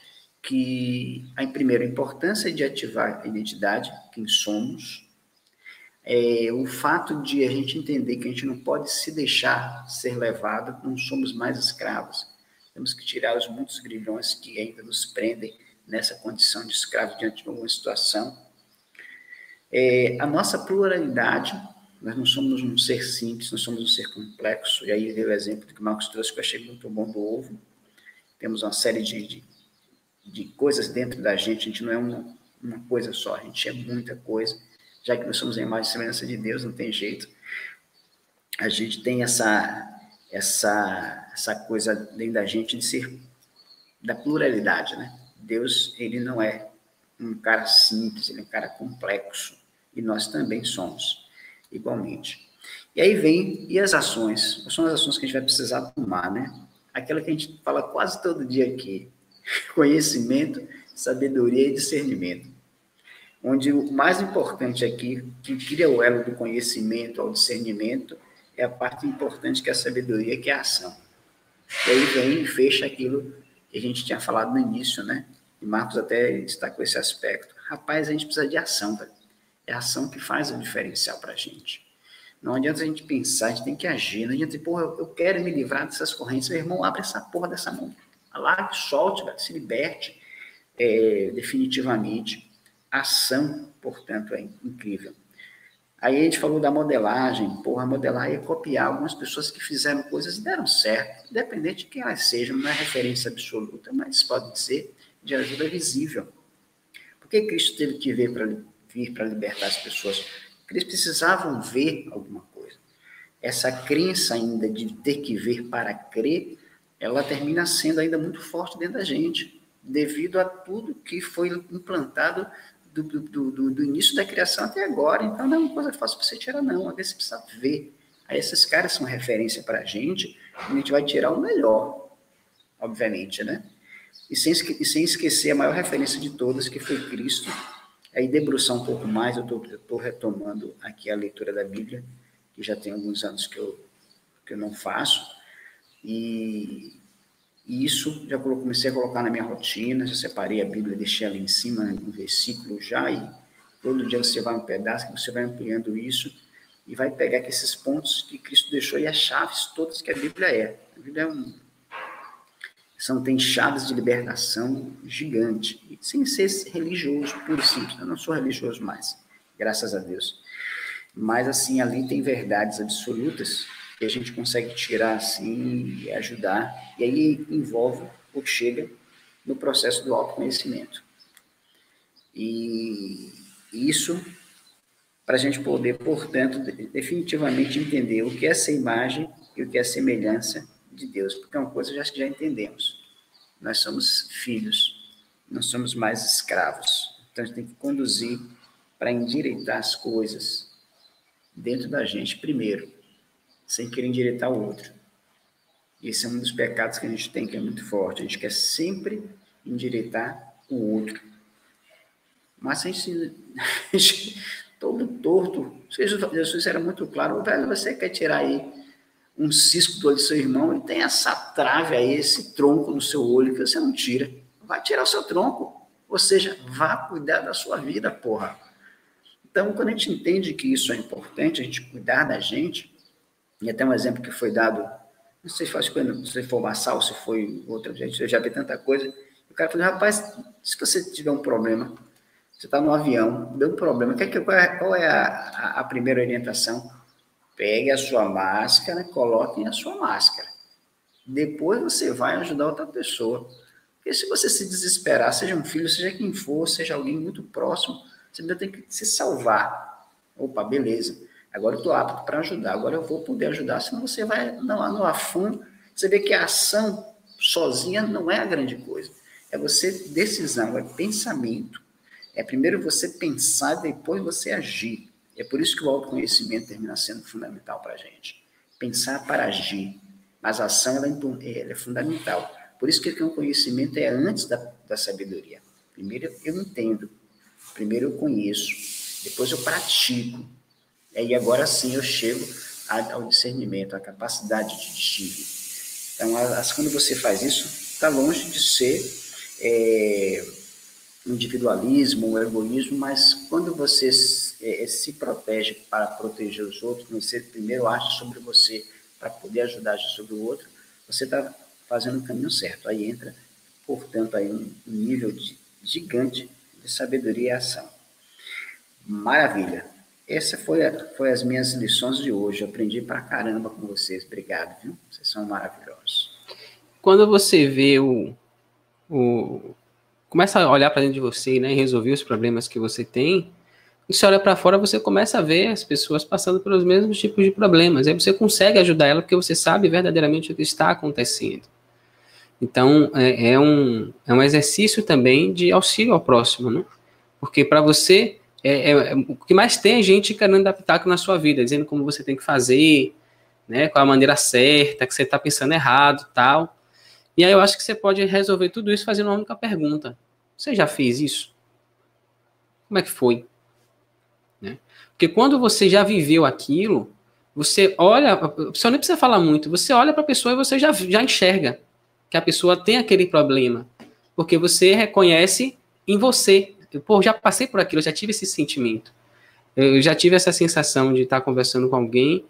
que, primeiro, a importância de ativar a identidade, quem somos, o fato de a gente entender que a gente não pode se deixar ser levado, não somos mais escravos. Temos que tirar os muitos grilhões que ainda nos prendem nessa condição de escravo diante de alguma situação. A nossa pluralidade, nós não somos um ser simples, nós somos um ser complexo, e aí veio o exemplo que o Marcos trouxe, que eu achei muito bom, do ovo. Temos uma série de coisas dentro da gente, a gente não é uma coisa só, a gente é muita coisa, já que nós somos a imagem e semelhança de Deus, não tem jeito. A gente tem essa coisa dentro da gente de ser da pluralidade, né? Deus, ele não é um cara simples, ele é um cara complexo, e nós também somos, igualmente. E aí e as ações? Quais são as ações que a gente vai precisar tomar, né? Aquela que a gente fala quase todo dia aqui, conhecimento, sabedoria e discernimento. Onde o mais importante aqui, que cria o elo do conhecimento ao discernimento, é a parte importante que é a sabedoria, que é a ação. E aí vem e fecha aquilo que a gente tinha falado no início, né? E Marcos até destacou esse aspecto. Rapaz, a gente precisa de ação, velho. É a ação que faz o diferencial pra gente. Não adianta a gente pensar, a gente tem que agir. Não adianta dizer, porra, eu quero me livrar dessas correntes. Meu irmão, abre essa porra dessa mão. Largue, solte, velho, se liberte. Definitivamente. A ação, portanto, é incrível. Aí a gente falou da modelagem. Porra, modelar é copiar algumas pessoas que fizeram coisas e deram certo. Independente de quem elas sejam, não é referência absoluta, mas pode ser de ajuda visível. Por que Cristo teve que vir para libertar as pessoas? Porque eles precisavam ver alguma coisa. Essa crença ainda de ter que ver para crer, ela termina sendo ainda muito forte dentro da gente, devido a tudo que foi implantado do início da criação até agora. Então, não é uma coisa fácil para você tirar, não. Às vezes você precisa ver. Aí esses caras são referência para a gente vai tirar o melhor, obviamente, né? E sem esquecer a maior referência de todas, que foi Cristo. Aí, debruçar um pouco mais, eu estou retomando aqui a leitura da Bíblia, que já tem alguns anos que eu não faço, e isso já comecei a colocar na minha rotina, já separei a Bíblia, deixei ela em cima, um versículo já, e todo dia você vai um pedaço, você vai ampliando isso, e vai pegar esses pontos que Cristo deixou, e as chaves todas que a Bíblia é. A Bíblia tem chaves de libertação gigante, e sem ser religioso, puro e simples. Eu não sou religioso mais, graças a Deus. Mas, assim, ali tem verdades absolutas que a gente consegue tirar, assim, e ajudar. E aí envolve ou chega no processo do autoconhecimento. E isso, para a gente poder, portanto, definitivamente entender o que é essa imagem e o que é a semelhança de Deus, porque é uma coisa que já entendemos. Nós somos filhos, não somos mais escravos. Então, a gente tem que conduzir para endireitar as coisas dentro da gente primeiro, sem querer endireitar o outro. Esse é um dos pecados que a gente tem, que é muito forte. A gente quer sempre endireitar o outro. Mas a gente todo torto. Jesus era muito claro. Velho, você quer tirar aí um cisco do olho do seu irmão e tem essa trave aí, esse tronco no seu olho que você não tira. Vai tirar o seu tronco. Ou seja, vá cuidar da sua vida, porra. Então, quando a gente entende que isso é importante, a gente cuidar da gente, e até um exemplo que foi dado, não sei se foi o Massal, se foi outra gente, eu já vi tanta coisa, o cara falou, rapaz, se você tiver um problema, você está no avião, deu um problema, qual é a primeira orientação? Pegue a sua máscara, coloque a sua máscara. Depois você vai ajudar outra pessoa. Porque se você se desesperar, seja um filho, seja quem for, seja alguém muito próximo, você ainda tem que se salvar. Opa, beleza. Agora eu estou apto para ajudar, agora eu vou poder ajudar, senão você vai no afã. Você vê que a ação sozinha não é a grande coisa. É você decisão, é pensamento. É primeiro você pensar, depois você agir. É por isso que o autoconhecimento termina sendo fundamental para a gente. Pensar para agir. Mas a ação ela é fundamental. Por isso que o conhecimento é antes da sabedoria. Primeiro eu entendo, primeiro eu conheço, depois eu pratico. E agora sim eu chego ao discernimento, à capacidade de distinguir. Então, quando você faz isso, está longe de ser individualismo, um egoísmo, mas quando você se protege para proteger os outros, você primeiro age sobre você para poder ajudar sobre o outro, você está fazendo o caminho certo. Aí entra, portanto, aí um nível gigante de sabedoria e ação. Maravilha. Essa foi as minhas lições de hoje. Eu aprendi pra caramba com vocês. Obrigado, viu? Vocês são maravilhosos. Quando você vê começa a olhar para dentro de você, né, e resolver os problemas que você tem, e você olha para fora, você começa a ver as pessoas passando pelos mesmos tipos de problemas. Aí você consegue ajudar ela porque você sabe verdadeiramente o que está acontecendo. Então, é um exercício também de auxílio ao próximo, né? Porque para você, o que mais tem é gente querendo dar pitaco na sua vida, dizendo como você tem que fazer, né, qual a maneira certa, que você está pensando errado, tal. E aí eu acho que você pode resolver tudo isso fazendo uma única pergunta. Você já fez isso? Como é que foi? Né? Porque quando você já viveu aquilo, você olha, você nem precisa falar muito, você olha para a pessoa e você já enxerga que a pessoa tem aquele problema. Porque você reconhece em você. Pô, já passei por aquilo, eu já tive esse sentimento. Eu já tive essa sensação de estar conversando com alguém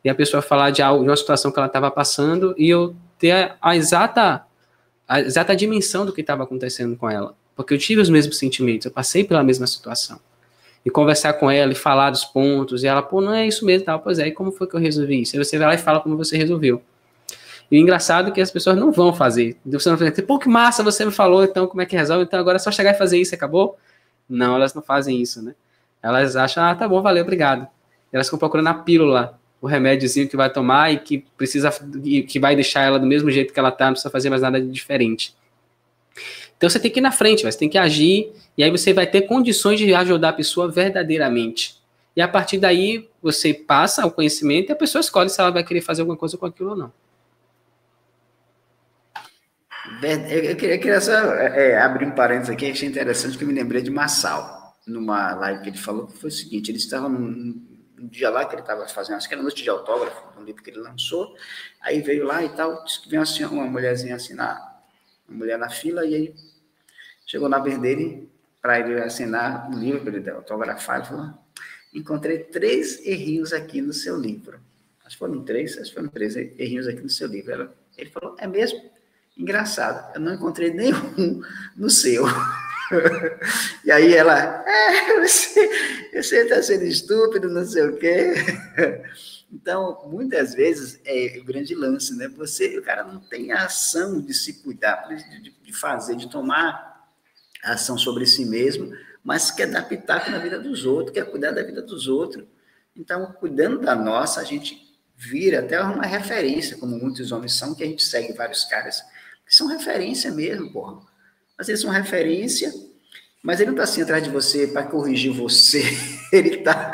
e a pessoa falar de uma situação que ela estava passando e eu ter a exata dimensão do que estava acontecendo com ela. Porque eu tive os mesmos sentimentos, eu passei pela mesma situação. E conversar com ela e falar dos pontos, e ela, pô, não é isso mesmo, tal. Pois é, e como foi que eu resolvi isso? Aí você vai lá e fala como você resolveu. E o engraçado é que as pessoas não vão fazer. Você não vai dizer, pô, que massa, você me falou, então como é que resolve? Então agora é só chegar e fazer isso, acabou? Não, elas não fazem isso, né? Elas acham, tá bom, valeu, obrigado. Elas ficam procurando a pílula, o remédiozinho que vai tomar e que vai deixar ela do mesmo jeito que ela tá, não precisa fazer mais nada de diferente. Então você tem que ir na frente, você tem que agir, e aí você vai ter condições de ajudar a pessoa verdadeiramente. E a partir daí você passa o conhecimento e a pessoa escolhe se ela vai querer fazer alguma coisa com aquilo ou não. Eu queria só abrir um parênteses aqui, achei interessante que eu me lembrei de Massal, numa live que ele falou, que foi o seguinte, ele estava num dia lá que ele estava fazendo, acho que era noite de autógrafo, um livro que ele lançou, aí veio lá e tal, disse que veio uma mulherzinha assinar, uma mulher na fila, e aí chegou na vez dele para ele assinar um livro, para ele autografar, ele falou, encontrei 3 errinhos aqui no seu livro. Acho que foram 3 errinhos aqui no seu livro. Ele falou, é mesmo? Engraçado, eu não encontrei nenhum no seu. E aí ela, você está sendo estúpido, não sei o quê. Então, muitas vezes, é o grande lance, né? O cara não tem a ação de se cuidar, de fazer, de tomar ação sobre si mesmo, mas quer dar pitaco na vida dos outros, quer cuidar da vida dos outros. Então, cuidando da nossa, a gente vira até uma referência, como muitos homens são, que a gente segue vários caras que são referência mesmo, porra. Mas eles são referência, mas ele não está assim atrás de você para corrigir você, ele está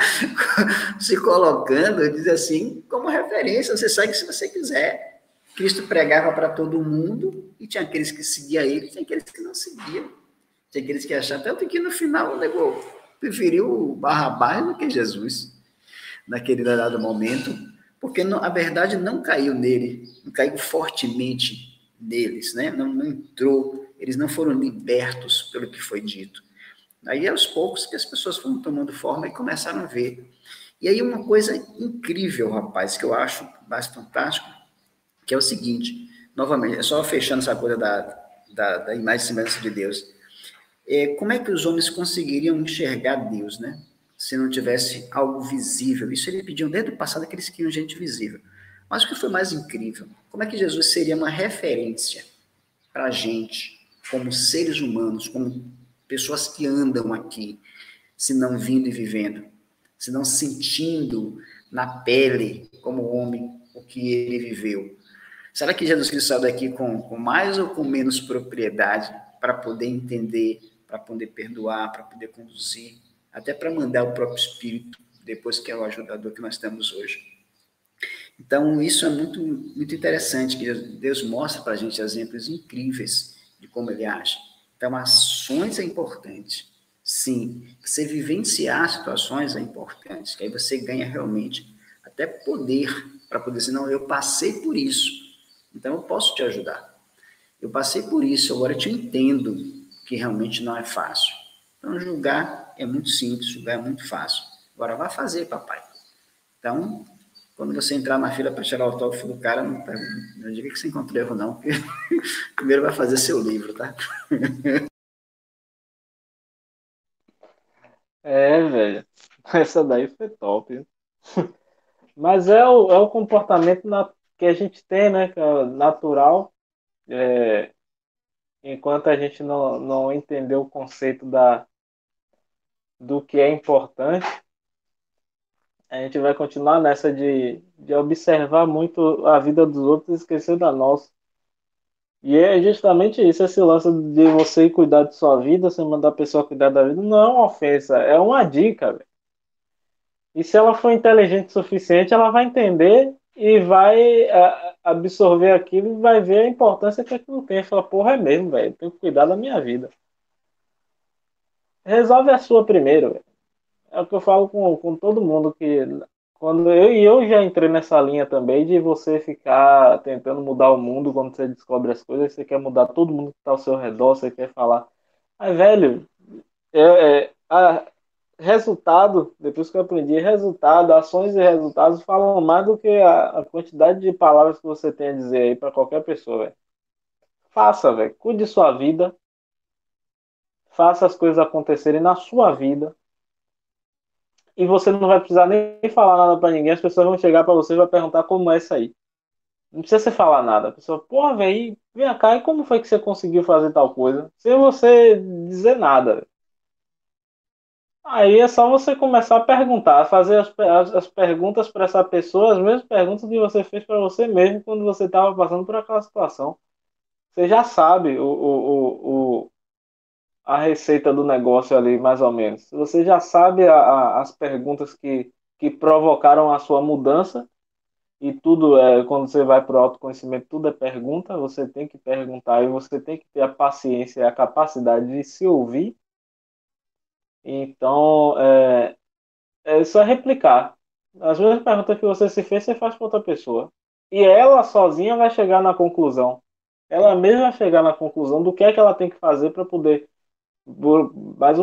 se colocando, diz assim, como referência, você segue se você quiser. Cristo pregava para todo mundo, e tinha aqueles que seguiam ele, tinha aqueles que não seguiam. Tinha aqueles que achavam, tanto que no final o nego preferiu Barrabás do que Jesus, naquele dado momento, porque a verdade não caiu nele, não caiu fortemente neles, né? Não entrou, eles não foram libertos pelo que foi dito. Aí, aos poucos, que as pessoas foram tomando forma e começaram a ver. E aí, uma coisa incrível, rapaz, que eu acho mais fantástico, que é o seguinte, novamente, é só fechando essa coisa da imagem e semelhança de Deus. Como é que os homens conseguiriam enxergar Deus, né? Se não tivesse algo visível. Isso eles pediam desde o passado, que eles queriam gente visível. Mas o que foi mais incrível? Como é que Jesus seria uma referência para a gente, como seres humanos, como pessoas que andam aqui, se não vindo e vivendo, se não sentindo na pele, como homem, o que ele viveu? Será que Jesus Cristo saiu daqui com mais ou com menos propriedade para poder entender, para poder perdoar, para poder conduzir, até para mandar o próprio Espírito, depois que é o ajudador que nós temos hoje? Então, isso é muito, muito interessante, que Deus mostra para a gente exemplos incríveis de como ele age. Então, ações é importante. Sim, você vivenciar situações é importante, que aí você ganha realmente até poder, para poder dizer, não, eu passei por isso, então eu posso te ajudar. Eu passei por isso, agora eu te entendo que realmente não é fácil. Então, julgar é muito simples, julgar é muito fácil. Agora, vá fazer, papai. Então, quando você entrar na fila para tirar o autógrafo do cara, não diga que você encontrou erro, não, porque primeiro vai fazer seu livro, tá? Velho. Essa daí foi top. Mas é o comportamento que a gente tem, né? Que é natural. É, enquanto a gente não entender o conceito do que é importante, a gente vai continuar nessa de observar muito a vida dos outros e esquecer da nossa. E é justamente isso, esse lance de você cuidar de sua vida, você mandar a pessoa cuidar da vida, não é uma ofensa, é uma dica, velho. E se ela for inteligente o suficiente, ela vai entender e vai absorver aquilo e vai ver a importância que aquilo tem. Fala, porra, é mesmo, velho, tenho que cuidar da minha vida. Resolve a sua primeiro, velho. É o que eu falo com todo mundo, que quando eu já entrei nessa linha também de você ficar tentando mudar o mundo quando você descobre as coisas, você quer mudar todo mundo que está ao seu redor, você quer falar. Mas, velho, resultado, depois que eu aprendi, resultado, ações e resultados falam mais do que a quantidade de palavras que você tem a dizer aí para qualquer pessoa, velho. Faça, velho. Cuide de sua vida, faça as coisas acontecerem na sua vida. E você não vai precisar nem falar nada para ninguém, as pessoas vão chegar para você e vai perguntar como é isso aí. Não precisa você falar nada. A pessoa, porra, velho, vem cá, e como foi que você conseguiu fazer tal coisa? Sem você dizer nada. Aí é só você começar a perguntar, a fazer as perguntas para essa pessoa, as mesmas perguntas que você fez para você mesmo quando você estava passando por aquela situação. Você já sabe a receita do negócio ali, mais ou menos. Você já sabe as perguntas que provocaram a sua mudança. E tudo quando você vai para o autoconhecimento, tudo é pergunta, você tem que perguntar e você tem que ter a paciência e a capacidade de se ouvir. Então, é só replicar. As mesmas perguntas que você se fez, você faz para outra pessoa. E ela sozinha vai chegar na conclusão. Ela mesma vai chegar na conclusão do que é que ela tem que fazer para poder. Mais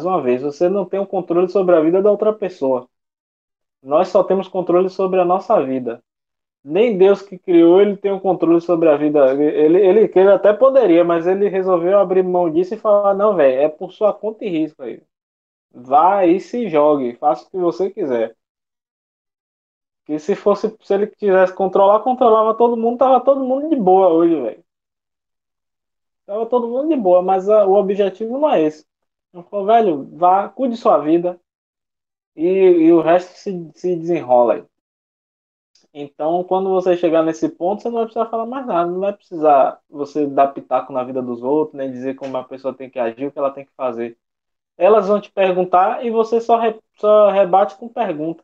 uma vez, você não tem o controle sobre a vida da outra pessoa. Nós só temos controle sobre a nossa vida. Nem Deus que criou, ele tem o controle sobre a vida. Ele até poderia, mas ele resolveu abrir mão disso e falar, não, velho, é por sua conta e risco aí. Vá e se jogue, faça o que você quiser. Que se ele quisesse controlar, controlava todo mundo, tava todo mundo de boa hoje, velho. Tava todo mundo de boa, mas o objetivo não é esse. Eu falo, velho, vá, cuide sua vida e o resto se desenrola aí. Então, quando você chegar nesse ponto, você não vai precisar falar mais nada, não vai precisar você dar pitaco na vida dos outros, nem dizer como a pessoa tem que agir, o que ela tem que fazer. Elas vão te perguntar e você só rebate com pergunta.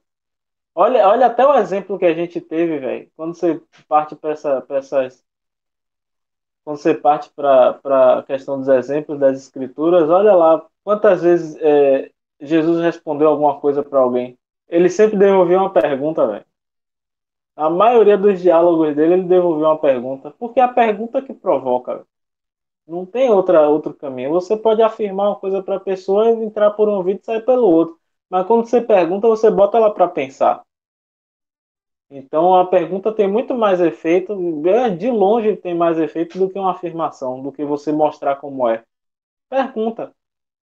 Olha até o exemplo que a gente teve, velho. Quando você parte para essas. Quando você parte para a questão dos exemplos das escrituras, olha lá quantas vezes Jesus respondeu alguma coisa para alguém. Ele sempre devolvia uma pergunta, velho. A maioria dos diálogos dele, ele devolveu uma pergunta. Porque é a pergunta que provoca, velho. Não tem outro caminho. Você pode afirmar uma coisa para a pessoa e entrar por um ouvido e sair pelo outro. Mas quando você pergunta, você bota ela para pensar. Então a pergunta tem muito mais efeito, de longe tem mais efeito do que uma afirmação, do que você mostrar como é. Pergunta.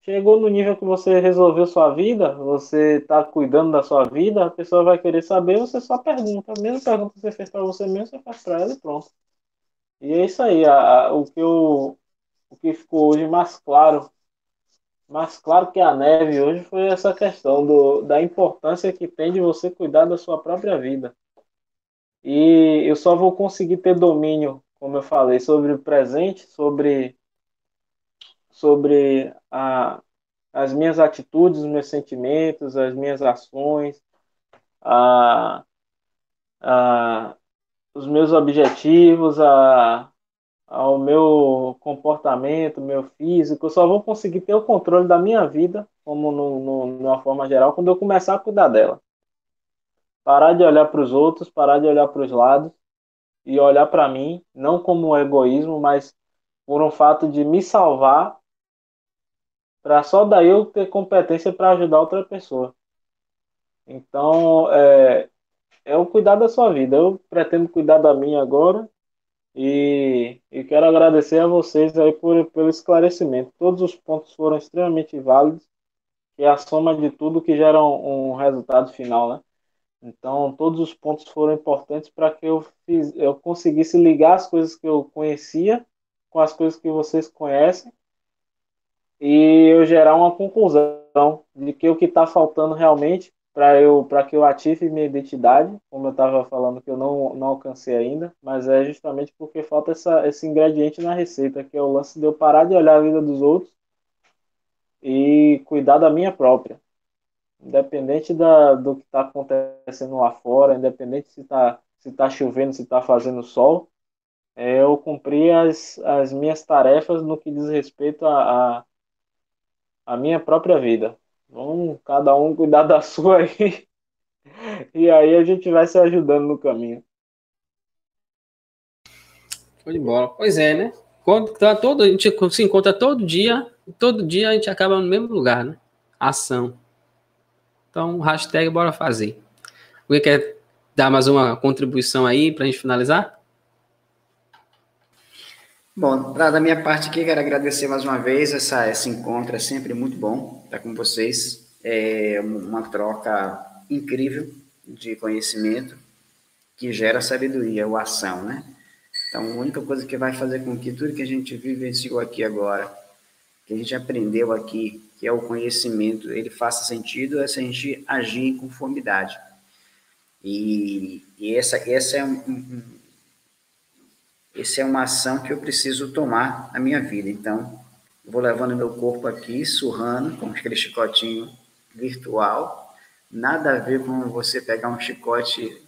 Chegou no nível que você resolveu sua vida, você está cuidando da sua vida, a pessoa vai querer saber, você só pergunta. A mesma pergunta que você fez para você mesmo, você faz para ela e pronto. E é isso aí. O que ficou hoje mais claro que a neve hoje foi essa questão da importância que tem de você cuidar da sua própria vida. E eu só vou conseguir ter domínio, como eu falei, sobre o presente, sobre as minhas atitudes, os meus sentimentos, as minhas ações, a, a, os meus objetivos, ao meu comportamento, meu físico. Eu só vou conseguir ter o controle da minha vida, como numa forma geral, quando eu começar a cuidar dela. Parar de olhar para os outros, parar de olhar para os lados e olhar para mim, não como um egoísmo, mas por um fato de me salvar, para só daí eu ter competência para ajudar outra pessoa. Então, é o cuidar da sua vida. Eu pretendo cuidar da minha agora e quero agradecer a vocês aí pelo esclarecimento. Todos os pontos foram extremamente válidos, que é a soma de tudo que gera um resultado final, né? Então, todos os pontos foram importantes para que eu conseguisse ligar as coisas que eu conhecia com as coisas que vocês conhecem e eu gerar uma conclusão de que o que está faltando realmente para que eu ative minha identidade, como eu estava falando que eu não alcancei ainda, mas é justamente porque falta esse ingrediente na receita, que é o lance de eu parar de olhar a vida dos outros e cuidar da minha própria. Independente do que está acontecendo lá fora, independente se tá chovendo, se está fazendo sol, eu cumprir as minhas tarefas no que diz respeito a minha própria vida. Vamos cada um cuidar da sua aí, e aí a gente vai se ajudando no caminho. Foi de bola. Pois é, né? Quando tá a gente se encontra todo dia a gente acaba no mesmo lugar, né? Ação. Então, hashtag bora fazer. Alguém quer dar mais uma contribuição aí para a gente finalizar? Bom, da minha parte aqui, quero agradecer mais uma vez esse encontro, é sempre muito bom estar com vocês. É uma troca incrível de conhecimento que gera sabedoria, ou ação, né? Então, a única coisa que vai fazer com que tudo que a gente vivenciou aqui agora, que a gente aprendeu aqui, que é o conhecimento, ele faça sentido, é se a gente agir em conformidade. E essa é uma ação que eu preciso tomar na minha vida. Então, eu vou levando meu corpo aqui, surrando, com aquele chicotinho virtual. Nada a ver com você pegar um chicote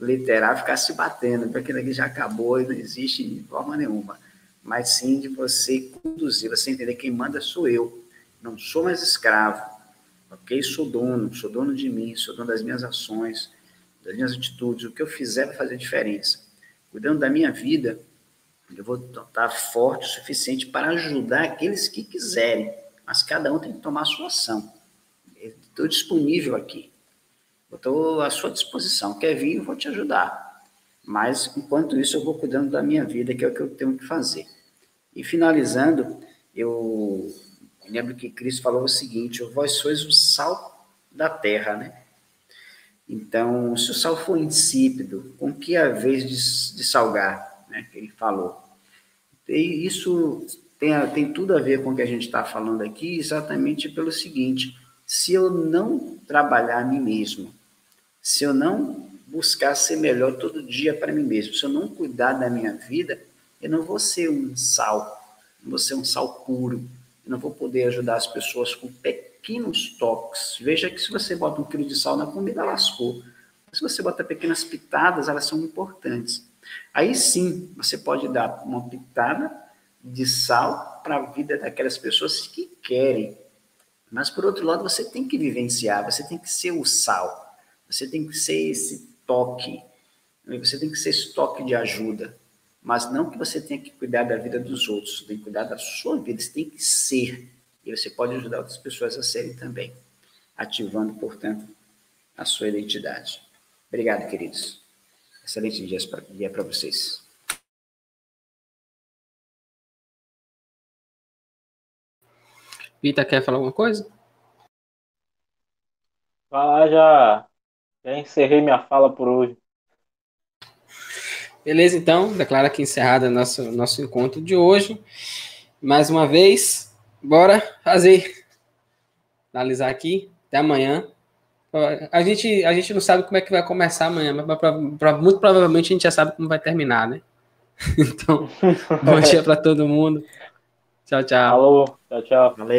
literal e ficar se batendo, porque aquilo aqui já acabou e não existe de forma nenhuma. Mas sim de você conduzir, você entender quem manda sou eu. Não sou mais escravo, ok? Sou dono de mim, sou dono das minhas ações, das minhas atitudes. O que eu fizer vai fazer diferença. Cuidando da minha vida, eu vou estar forte o suficiente para ajudar aqueles que quiserem, mas cada um tem que tomar a sua ação. Estou disponível aqui, estou à sua disposição. Quer vir, eu vou te ajudar. Mas, enquanto isso, eu vou cuidando da minha vida, que é o que eu tenho que fazer. E, finalizando, eu lembro que Cristo falou o seguinte: vós sois o sal da terra, né? Então, se o sal for insípido, com que é a vez de salgar, né? Que ele falou. E isso tem tudo a ver com o que a gente está falando aqui, exatamente pelo seguinte: se eu não trabalhar a mim mesmo, se eu não buscar ser melhor todo dia para mim mesmo, se eu não cuidar da minha vida, eu não vou ser um sal, não vou ser um sal puro, eu não vou poder ajudar as pessoas com pequenos toques. Veja que se você bota 1 quilo de sal na comida, lascou. Se você bota pequenas pitadas, elas são importantes. Aí sim, você pode dar uma pitada de sal para a vida daquelas pessoas que querem. Mas, por outro lado, você tem que vivenciar, você tem que ser o sal, você tem que ser esse toque, você tem que ser esse toque de ajuda. Mas não que você tenha que cuidar da vida dos outros, você tem que cuidar da sua vida, você tem que ser. E você pode ajudar outras pessoas a serem também, ativando, portanto, a sua identidade. Obrigado, queridos. Excelente dia para vocês. Vitor, quer falar alguma coisa? Já encerrei minha fala por hoje. Beleza, então, declaro aqui encerrado nosso encontro de hoje. Mais uma vez, bora fazer. Finalizar aqui, até amanhã. A gente não sabe como é que vai começar amanhã, mas muito provavelmente a gente já sabe como vai terminar, né? Então, bom dia para todo mundo. Tchau, tchau. Falou, tchau, tchau. Valeu.